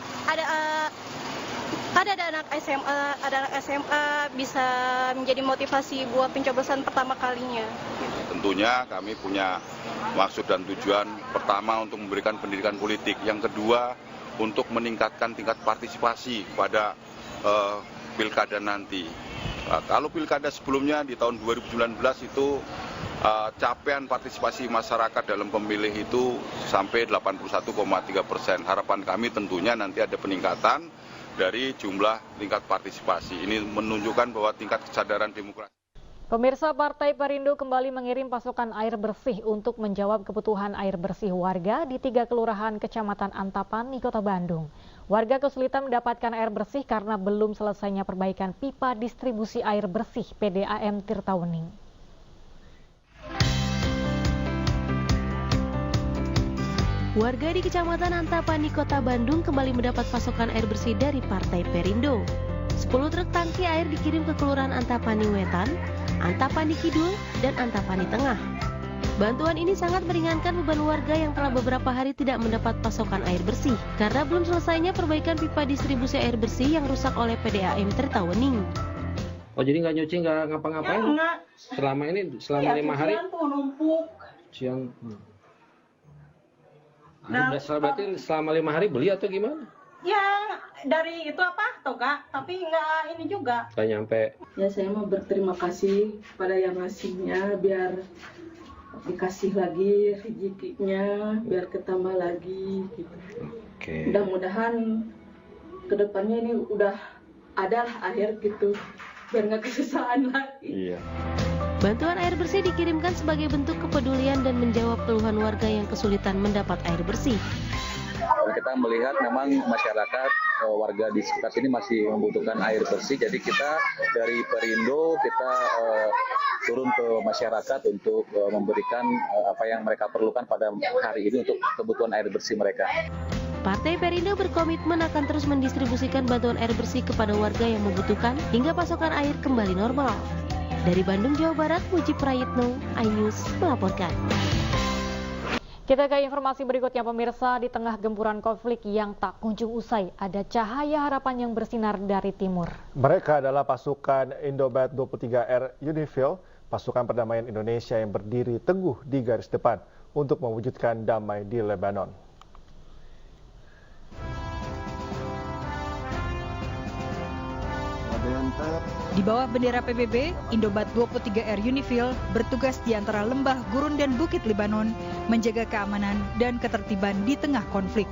Ada anak SMA bisa menjadi motivasi buat pencoblosan pertama kalinya. Tentunya kami punya maksud dan tujuan pertama untuk memberikan pendidikan politik, yang kedua untuk meningkatkan tingkat partisipasi pada pilkada nanti. Kalau pilkada sebelumnya di tahun 2019 itu capaian partisipasi masyarakat dalam pemilih itu sampai 81,3%. Harapan kami tentunya nanti ada peningkatan dari jumlah tingkat partisipasi. Ini menunjukkan bahwa tingkat kesadaran demokrasi. Pemirsa, Partai Perindo kembali mengirim pasokan air bersih untuk menjawab kebutuhan air bersih warga di 3 kelurahan Kecamatan Antapani, Kota Bandung. Warga kesulitan mendapatkan air bersih karena belum selesainya perbaikan pipa distribusi air bersih PDAM Tirtawening. Warga di Kecamatan Antapani, Kota Bandung kembali mendapat pasokan air bersih dari Partai Perindo. 10 truk tangki air dikirim ke Kelurahan Antapani Wetan, Antapani Kidul, dan Antapani Tengah. Bantuan ini sangat meringankan beban warga yang telah beberapa hari tidak mendapat pasokan air bersih karena belum selesainya perbaikan pipa distribusi air bersih yang rusak oleh PDAM Tirtawening. Oh, jadi nggak nyuci, nggak ngapa-ngapain? Ya, enggak. Selama 5 hari? Tuh numpuk. Cucian. Berarti selama 5 hari beli atau gimana? Ya, dari itu toga, tapi nggak ini juga. Nggak nyampe. Ya, saya mau berterima kasih pada yang ngasihnya, biar dikasih lagi rezekinya, biar ketambah lagi gitu. Oke. Mudah-mudahan kedepannya ini udah ada air gitu, biar nggak kesusahan lagi. Iya. Bantuan air bersih dikirimkan sebagai bentuk kepedulian dan menjawab keluhan warga yang kesulitan mendapat air bersih. Kita melihat memang masyarakat, warga di sekitar sini masih membutuhkan air bersih, jadi kita dari Perindo kita turun ke masyarakat untuk memberikan apa yang mereka perlukan pada hari ini untuk kebutuhan air bersih mereka. Partai Perindo berkomitmen akan terus mendistribusikan bantuan air bersih kepada warga yang membutuhkan hingga pasokan air kembali normal. Dari Bandung, Jawa Barat, Muji Prayitno, iNews melaporkan. Kita ke informasi berikutnya, pemirsa. Di tengah gempuran konflik yang tak kunjung usai, ada cahaya harapan yang bersinar dari timur. Mereka adalah pasukan Indobat 23R UNIFIL, pasukan perdamaian Indonesia yang berdiri teguh di garis depan untuk mewujudkan damai di Lebanon. Di bawah bendera PBB, Indobat 23R UNIFIL bertugas di antara lembah, gurun, dan bukit Lebanon, menjaga keamanan dan ketertiban di tengah konflik.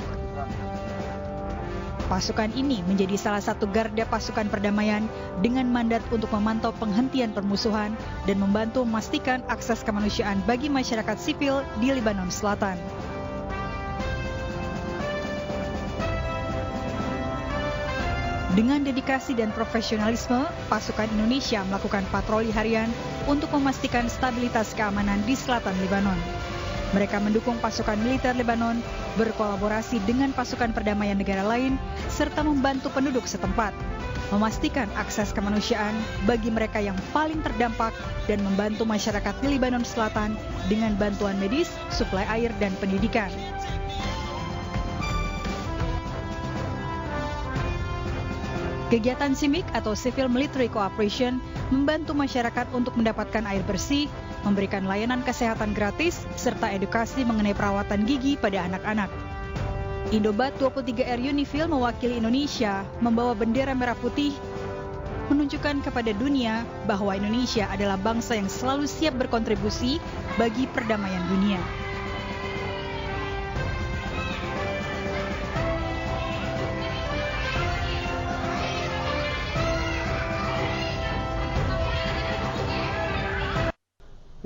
Pasukan ini menjadi salah satu garda pasukan perdamaian dengan mandat untuk memantau penghentian permusuhan dan membantu memastikan akses kemanusiaan bagi masyarakat sipil di Lebanon Selatan. Dengan dedikasi dan profesionalisme, pasukan Indonesia melakukan patroli harian untuk memastikan stabilitas keamanan di selatan Lebanon. Mereka mendukung pasukan militer Lebanon, berkolaborasi dengan pasukan perdamaian negara lain, serta membantu penduduk setempat, memastikan akses kemanusiaan bagi mereka yang paling terdampak dan membantu masyarakat di Lebanon Selatan dengan bantuan medis, suplai air, dan pendidikan. Kegiatan CIMIC atau Civil Military Cooperation membantu masyarakat untuk mendapatkan air bersih, memberikan layanan kesehatan gratis, serta edukasi mengenai perawatan gigi pada anak-anak. Indobat 23R Unifil mewakili Indonesia membawa bendera merah putih, menunjukkan kepada dunia bahwa Indonesia adalah bangsa yang selalu siap berkontribusi bagi perdamaian dunia.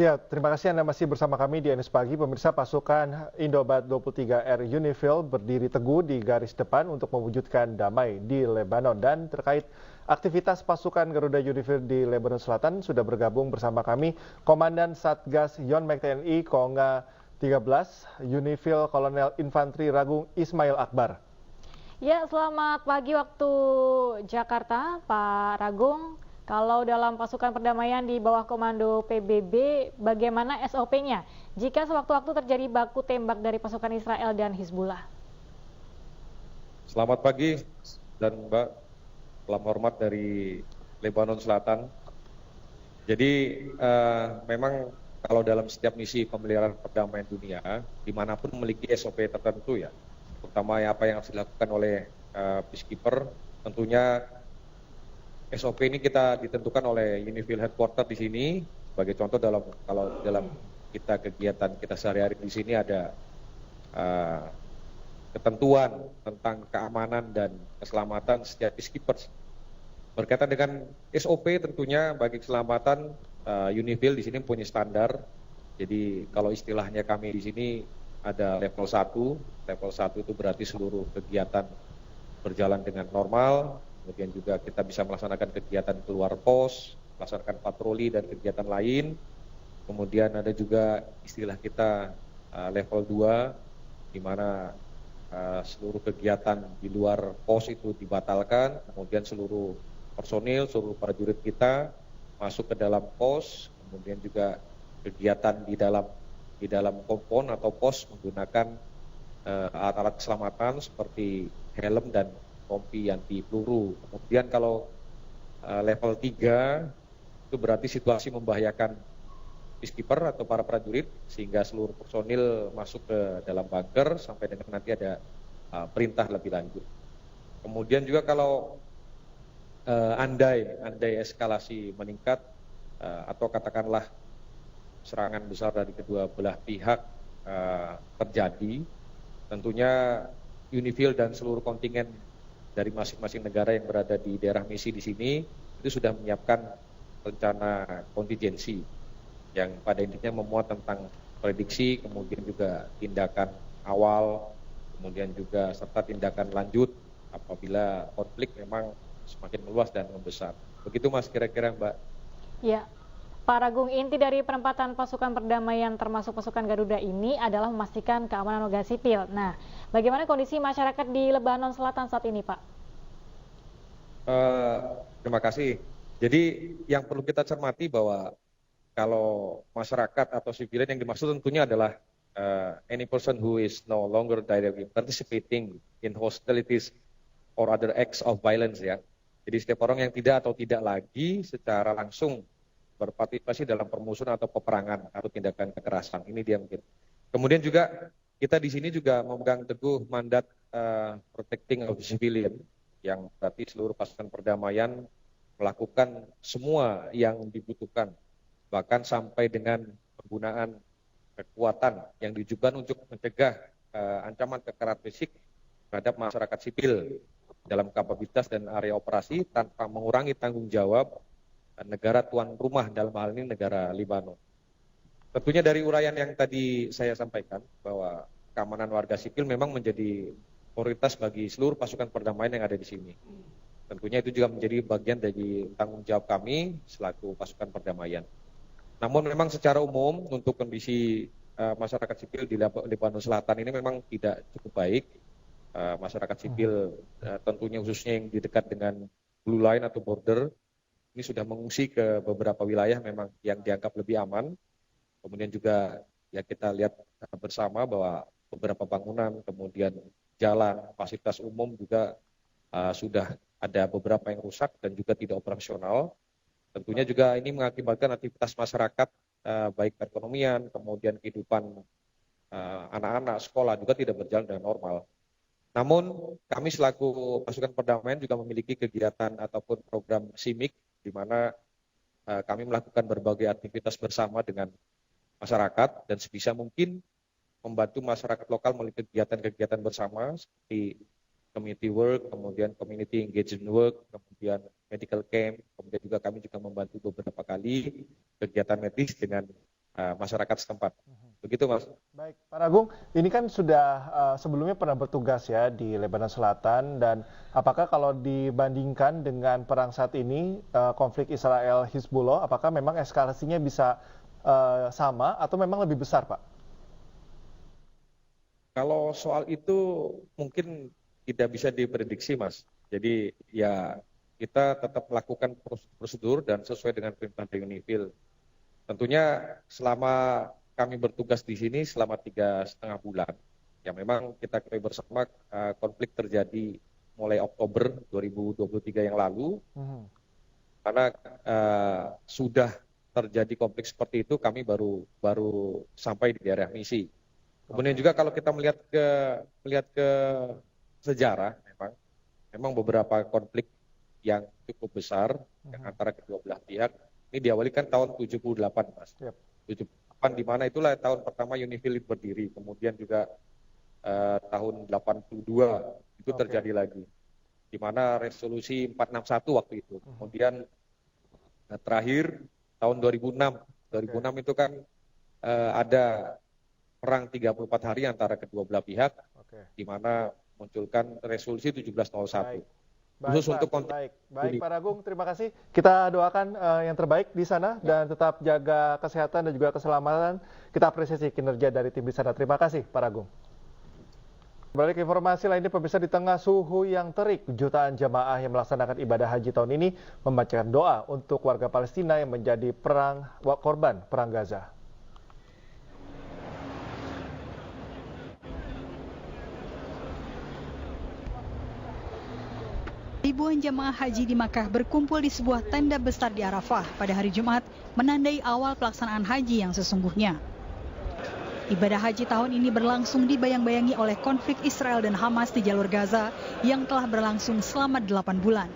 Ya, terima kasih Anda masih bersama kami di NS Pagi. Pemirsa, pasukan Indobat 23R Unifil berdiri teguh di garis depan untuk mewujudkan damai di Lebanon. Dan terkait aktivitas pasukan Garuda Unifil di Lebanon Selatan, sudah bergabung bersama kami Komandan Satgas Yonmek TNI Konga 13 Unifil Kolonel Infantri Ragung Ismail Akbar. Ya, selamat pagi waktu Jakarta, Pak Ragung. Kalau dalam pasukan perdamaian di bawah komando PBB, bagaimana SOP-nya jika sewaktu-waktu terjadi baku tembak dari pasukan Israel dan Hizbullah? Selamat pagi dan Mbak, salam hormat dari Lebanon Selatan. Jadi memang kalau dalam setiap misi pemeliharaan perdamaian dunia, dimanapun memiliki SOP tertentu ya, terutama apa yang harus dilakukan oleh peacekeeper, tentunya SOP ini kita ditentukan oleh Unifil Headquarter di sini. Sebagai contoh kalau dalam kegiatan kita sehari-hari di sini ada ketentuan tentang keamanan dan keselamatan setiap peacekeepers. Berkaitan dengan SOP tentunya bagi keselamatan Unifil di sini punya standar. Jadi kalau istilahnya kami di sini ada level 1. Level 1 itu berarti seluruh kegiatan berjalan dengan normal. Kemudian juga kita bisa melaksanakan kegiatan keluar pos, melaksanakan patroli dan kegiatan lain. Kemudian ada juga istilah kita level 2, di mana seluruh kegiatan di luar pos itu dibatalkan. Kemudian seluruh personil, seluruh prajurit kita masuk ke dalam pos. Kemudian juga kegiatan di dalam kompon atau pos menggunakan alat-alat keselamatan seperti helm dan rompi anti peluru. Kemudian kalau level 3 itu berarti situasi membahayakan peacekeeper atau para prajurit sehingga seluruh personil masuk ke dalam bunker sampai dengan nanti ada perintah lebih lanjut. Kemudian juga kalau andai eskalasi meningkat atau katakanlah serangan besar dari kedua belah pihak terjadi, tentunya Unifil dan seluruh kontingen dari masing-masing negara yang berada di daerah misi di sini itu sudah menyiapkan rencana kontingensi yang pada intinya memuat tentang prediksi, kemudian juga tindakan awal, kemudian juga serta tindakan lanjut apabila konflik memang semakin meluas dan membesar. Begitu Mas kira-kira Mbak. Ya, Pak Ragung, inti dari penempatan pasukan perdamaian termasuk pasukan Garuda ini adalah memastikan keamanan warga sipil. Nah, bagaimana kondisi masyarakat di Lebanon Selatan saat ini, Pak? Terima kasih. Jadi yang perlu kita cermati bahwa kalau masyarakat atau sipilian yang dimaksud tentunya adalah any person who is no longer directly participating in hostilities or other acts of violence ya. Jadi setiap orang yang tidak lagi secara langsung berpartisipasi dalam permusuhan atau peperangan atau tindakan kekerasan. Ini dia mungkin. Kemudian juga kita di sini juga memegang teguh mandat protecting of the civilian, yang berarti seluruh pasukan perdamaian melakukan semua yang dibutuhkan, bahkan sampai dengan penggunaan kekuatan yang ditujukan untuk mencegah ancaman kekerasan fisik terhadap masyarakat sipil. dalam kapabilitas dan area operasi tanpa mengurangi tanggung jawab negara tuan rumah, dalam hal ini negara Libanon. Tentunya dari uraian yang tadi saya sampaikan bahwa keamanan warga sipil memang menjadi prioritas bagi seluruh pasukan perdamaian yang ada di sini. Tentunya itu juga menjadi bagian dari tanggung jawab kami selaku pasukan perdamaian. Namun memang secara umum untuk kondisi masyarakat sipil di Lebanon Selatan ini memang tidak cukup baik. Masyarakat sipil tentunya khususnya yang di dekat dengan blue line atau border ini sudah mengungsi ke beberapa wilayah memang yang dianggap lebih aman. Kemudian juga ya kita lihat bersama bahwa beberapa bangunan, kemudian jalan, fasilitas umum juga sudah ada beberapa yang rusak dan juga tidak operasional. Tentunya juga ini mengakibatkan aktivitas masyarakat baik perekonomian, kemudian kehidupan anak-anak sekolah juga tidak berjalan dengan normal. Namun kami selaku pasukan perdamaian juga memiliki kegiatan ataupun program SIMIK di mana kami melakukan berbagai aktivitas bersama dengan masyarakat dan sebisa mungkin membantu masyarakat lokal melalui kegiatan-kegiatan bersama seperti community work, kemudian community engagement work, kemudian medical camp, kemudian juga kami juga membantu beberapa kali kegiatan medis dengan masyarakat setempat. Begitu Mas. Baik, Pak Agung, ini kan sudah sebelumnya pernah bertugas ya di Lebanon Selatan, dan apakah kalau dibandingkan dengan perang saat ini, konflik Israel-Hizbullah, apakah memang eskalasinya bisa sama atau memang lebih besar, Pak? Kalau soal itu mungkin tidak bisa diprediksi, Mas. Jadi ya kita tetap melakukan prosedur dan sesuai dengan perintah UNIFIL. Tentunya selama kami bertugas di sini selama 3,5 bulan, ya memang kita ketahui bersama konflik terjadi mulai Oktober 2023 yang lalu, karena sudah terjadi konflik seperti itu kami baru sampai di daerah misi. Kemudian juga kalau kita melihat ke sejarah, memang beberapa konflik yang cukup besar yang antara kedua belah pihak ini diawali kan tahun 78, Mas. 78 di mana itulah tahun pertama UNIFIL berdiri. Kemudian juga tahun 82 itu terjadi lagi, di mana resolusi 461 waktu itu. Kemudian terakhir tahun 2006 itu kan ada perang 34 hari antara kedua belah pihak, di mana munculkan resolusi 1701. Khusus untuk konteks. Baik, Pak Agung, terima kasih. Kita doakan yang terbaik di sana dan tetap jaga kesehatan dan juga keselamatan. Kita apresiasi kinerja dari tim di sana. Terima kasih, Pak Agung. Balik informasi lainnya, pemirsa, di tengah suhu yang terik, jutaan jamaah yang melaksanakan ibadah haji tahun ini membacakan doa untuk warga Palestina yang menjadi korban perang Gaza. Ribuan jamaah haji di Makkah berkumpul di sebuah tenda besar di Arafah pada hari Jumat, menandai awal pelaksanaan haji yang sesungguhnya. Ibadah haji tahun ini berlangsung dibayang-bayangi oleh konflik Israel dan Hamas di jalur Gaza yang telah berlangsung selama 8 bulan.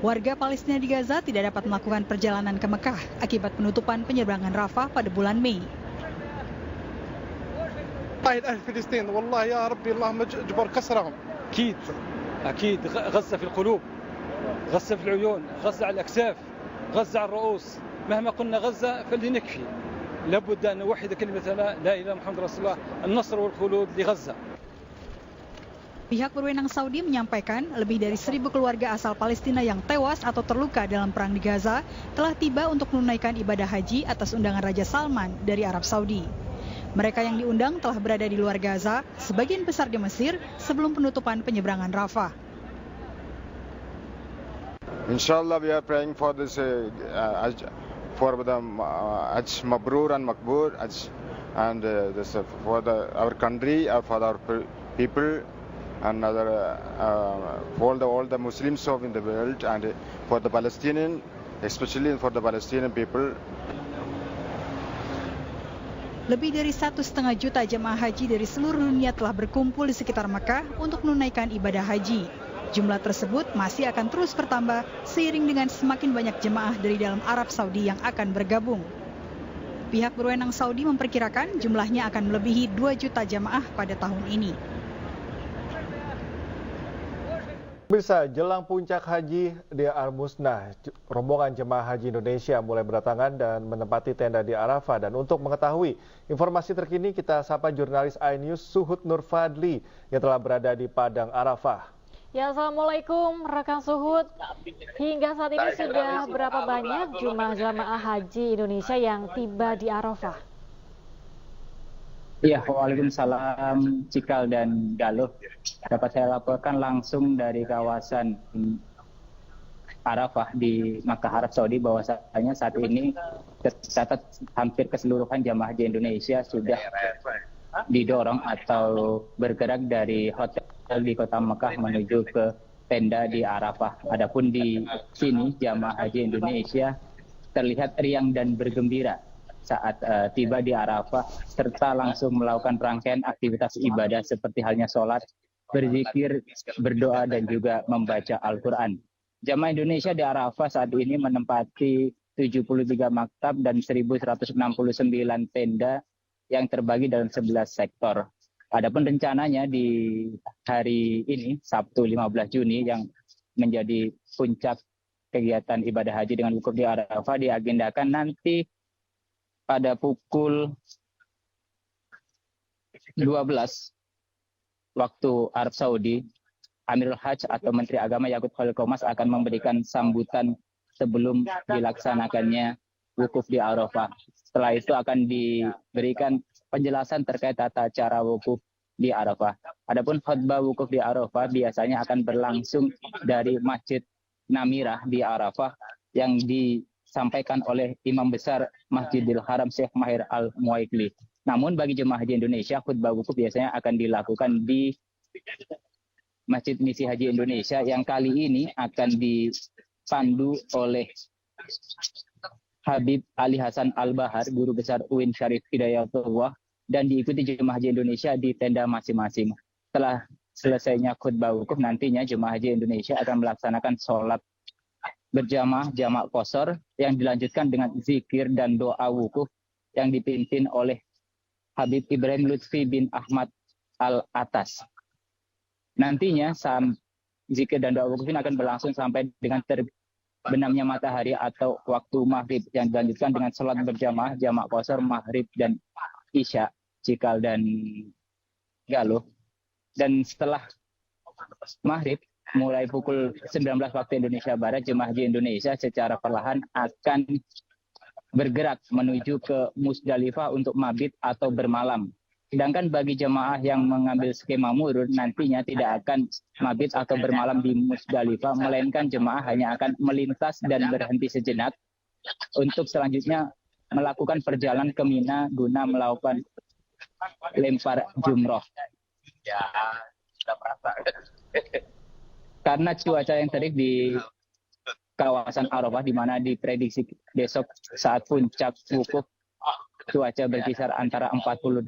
Warga Palestina di Gaza tidak dapat melakukan perjalanan ke Mekah akibat penutupan penyeberangan Rafah pada bulan Mei. أكيد غزة في القلوب، غزة في العيون، غزة على الأكتاف، غزة على الرؤوس. مهما قلنا غزة فلنكفي. لابد أن نوحد كلمة لا إله إلا محمد رسول الله، النصر والخلود لغزة. Pihak berwenang Saudi menyampaikan lebih dari 1.000 keluarga asal Palestina yang tewas atau terluka dalam perang di Gaza telah tiba untuk menunaikan ibadah haji atas undangan Raja Salman dari Arab Saudi. Mereka yang diundang telah berada di luar Gaza, sebagian besar di Mesir, sebelum penutupan penyeberangan Rafah. Inshallah, we are praying for this for the Hajj Mabrur and Makbur, and this for our country, for our people, and other for all the Muslims of in the world, and for the Palestinian, especially for the Palestinian people. Lebih dari 1,5 juta jemaah haji dari seluruh dunia telah berkumpul di sekitar Mekah untuk menunaikan ibadah haji. Jumlah tersebut masih akan terus bertambah seiring dengan semakin banyak jemaah dari dalam Arab Saudi yang akan bergabung. Pihak berwenang Saudi memperkirakan jumlahnya akan melebihi 2 juta jemaah pada tahun ini. Bisa jelang puncak haji di Al-Musnah, rombongan jemaah haji Indonesia mulai berdatangan dan menempati tenda di Arafah. Dan untuk mengetahui informasi terkini, kita sapa jurnalis iNews Suhud Nur Fadli yang telah berada di Padang Arafah. Ya, Assalamualaikum rekan Suhud. Hingga saat ini sudah berapa banyak jemaah haji Indonesia yang tiba di Arafah? Ya, waalaikumsalam Cikal dan Galuh. Dapat saya laporkan langsung dari kawasan Arafah di Makkah, Arab Saudi, bahwasanya saat ini tercatat hampir keseluruhan jamaah haji Indonesia sudah didorong atau bergerak dari hotel di kota Makkah menuju ke tenda di Arafah. Adapun di sini jamaah haji Indonesia terlihat riang dan bergembira saat tiba di Arafah, serta langsung melakukan rangkaian aktivitas ibadah seperti halnya sholat, berzikir, berdoa, dan juga membaca Al-Quran. Jamaah Indonesia di Arafah saat ini menempati 73 maktab dan 1.169 tenda yang terbagi dalam 11 sektor. Adapun rencananya di hari ini, Sabtu 15 Juni, yang menjadi puncak kegiatan ibadah haji dengan wukuf di Arafah, diagendakan nanti pada pukul 12 waktu Arab Saudi, Amirul Hajj atau Menteri Agama Yakut Khalil Qomas akan memberikan sambutan sebelum dilaksanakannya wukuf di Arafah. Setelah itu akan diberikan penjelasan terkait tata cara wukuf di Arafah. Adapun khutbah wukuf di Arafah biasanya akan berlangsung dari Masjid Namirah di Arafah yang disampaikan oleh Imam Besar Masjidil Haram Syekh Mahir Al-Muwaikli. Namun bagi jemaah haji Indonesia, khutbah wukuf biasanya akan dilakukan di Masjid Misi Haji Indonesia yang kali ini akan dipandu oleh Habib Ali Hasan Al-Bahar, Guru Besar UIN Syarif Hidayatullah, dan diikuti jemaah haji Indonesia di tenda masing-masing. Setelah selesainya khutbah wukuf, nantinya jemaah haji Indonesia akan melaksanakan sholat berjamaah jamak qashar yang dilanjutkan dengan zikir dan doa wukuf yang dipimpin oleh Habib Ibrahim Lutfi bin Ahmad Al-Atas. Nantinya zikir dan doa wukuf ini akan berlangsung sampai dengan terbenamnya matahari atau waktu maghrib, yang dilanjutkan dengan sholat berjamaah jamak qashar maghrib dan isya, Cikal dan Galuh. Dan setelah maghrib, mulai pukul 19 waktu Indonesia Barat, jemaah haji Indonesia secara perlahan akan bergerak menuju ke Musdalifah untuk mabit atau bermalam. Sedangkan bagi jemaah yang mengambil skema murur, nantinya tidak akan mabit atau bermalam di Musdalifah, melainkan jemaah hanya akan melintas dan berhenti sejenak untuk selanjutnya melakukan perjalanan ke Mina guna melakukan lempar jumroh. Ya, sudah merasa. Karena cuaca yang terik di kawasan Arafah, di mana diprediksi besok saat puncak wukuf cuaca berkisar antara 48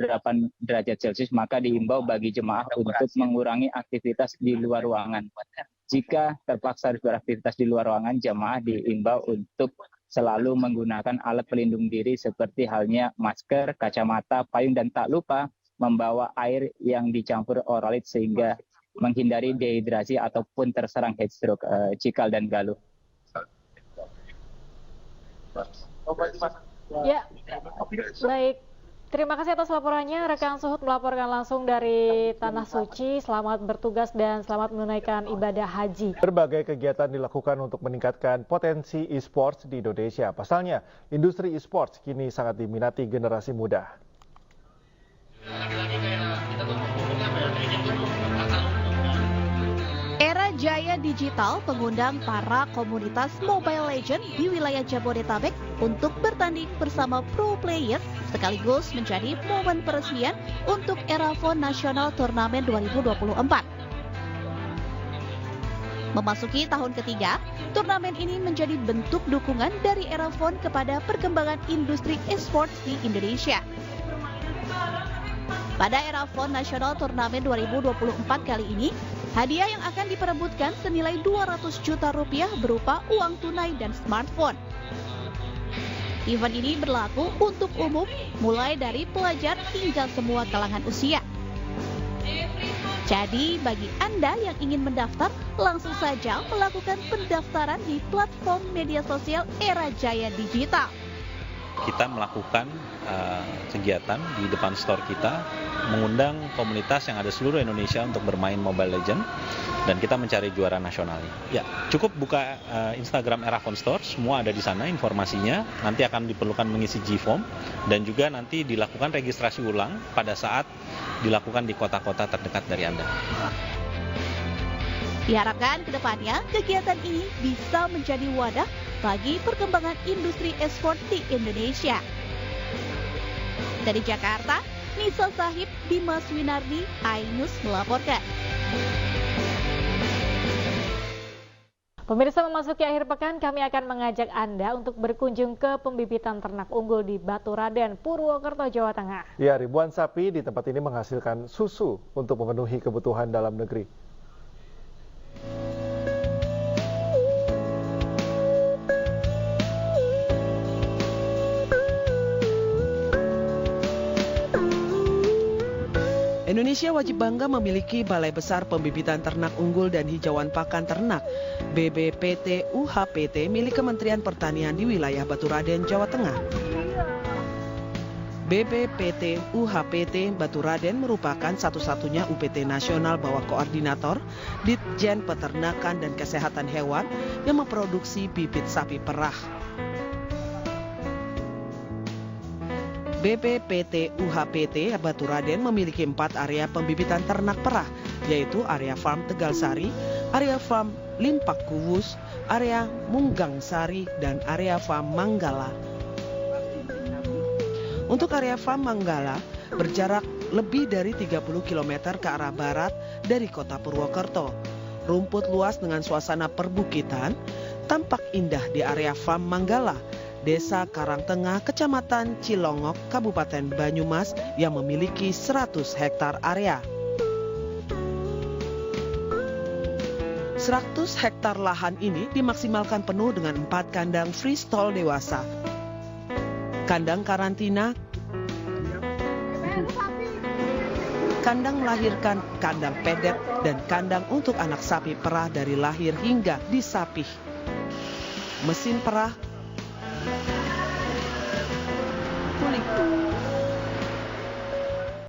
derajat Celcius, maka diimbau bagi jemaah untuk mengurangi aktivitas di luar ruangan. Jika terpaksa harus beraktivitas di luar ruangan, jemaah diimbau untuk selalu menggunakan alat pelindung diri seperti halnya masker, kacamata, payung, dan tak lupa membawa air yang dicampur Oralit sehingga menghindari dehidrasi ataupun terserang heat stroke. Cikal dan Galuh. Ya, baik. Terima kasih atas laporannya. Rekan Suhud melaporkan langsung dari Tanah Suci. Selamat bertugas dan selamat menunaikan ibadah haji. Berbagai kegiatan dilakukan untuk meningkatkan potensi e-sports di Indonesia. Pasalnya, industri e-sports kini sangat diminati generasi muda. Era jaya digital mengundang para komunitas Mobile Legends di wilayah Jabodetabek untuk bertanding bersama pro player, sekaligus menjadi momen peresmian untuk Erafon Nasional Turnamen 2024. Memasuki tahun ketiga, turnamen ini menjadi bentuk dukungan dari Erafon kepada perkembangan industri e-sports di Indonesia. Pada Erafon Nasional Turnamen 2024 kali ini, hadiah yang akan diperebutkan senilai 200 juta rupiah berupa uang tunai dan smartphone. Event ini berlaku untuk umum, mulai dari pelajar hingga semua kalangan usia. Jadi, bagi Anda yang ingin mendaftar, langsung saja melakukan pendaftaran di platform media sosial Era Jaya Digital. Kita melakukan kegiatan di depan store kita, mengundang komunitas yang ada seluruh Indonesia untuk bermain Mobile Legends, dan kita mencari juara nasionalnya. Ya, cukup buka Instagram Era Phone Store, semua ada di sana informasinya. Nanti akan diperlukan mengisi G-Form dan juga nanti dilakukan registrasi ulang pada saat dilakukan di kota-kota terdekat dari Anda. Diharapkan ke depannya kegiatan ini bisa menjadi wadah bagi perkembangan industri e-sport di Indonesia. Dari Jakarta, Nisa Sahib, Dimas Winardi, iNews melaporkan. Pemirsa, memasuki akhir pekan, kami akan mengajak Anda untuk berkunjung ke pembibitan ternak unggul di Baturaden, Purwokerto, Jawa Tengah. Ya, ribuan sapi di tempat ini menghasilkan susu untuk memenuhi kebutuhan dalam negeri. Indonesia wajib bangga memiliki Balai Besar Pembibitan Ternak Unggul dan Hijauan Pakan Ternak BBPT UHPT milik Kementerian Pertanian di wilayah Baturaden, Jawa Tengah. BBPT UHPT Baturaden merupakan satu-satunya UPT nasional bawah koordinator Ditjen Peternakan dan Kesehatan Hewan yang memproduksi bibit sapi perah. BBPT UHPT Baturaden memiliki 4 area pembibitan ternak perah, yaitu area farm Tegalsari, area farm Limpak Kuwus, area Munggang Sari, dan area farm Manggala. Untuk area farm Manggala berjarak lebih dari 30 km ke arah barat dari kota Purwokerto. Rumput luas dengan suasana perbukitan tampak indah di area farm Manggala, Desa Karangtengah, Kecamatan Cilongok, Kabupaten Banyumas yang memiliki 100 hektar area. 100 hektar lahan ini dimaksimalkan penuh dengan 4 kandang freestall dewasa, kandang karantina, kandang melahirkan, kandang pedet, dan kandang untuk anak sapi perah dari lahir hingga disapih. Mesin perah, kulit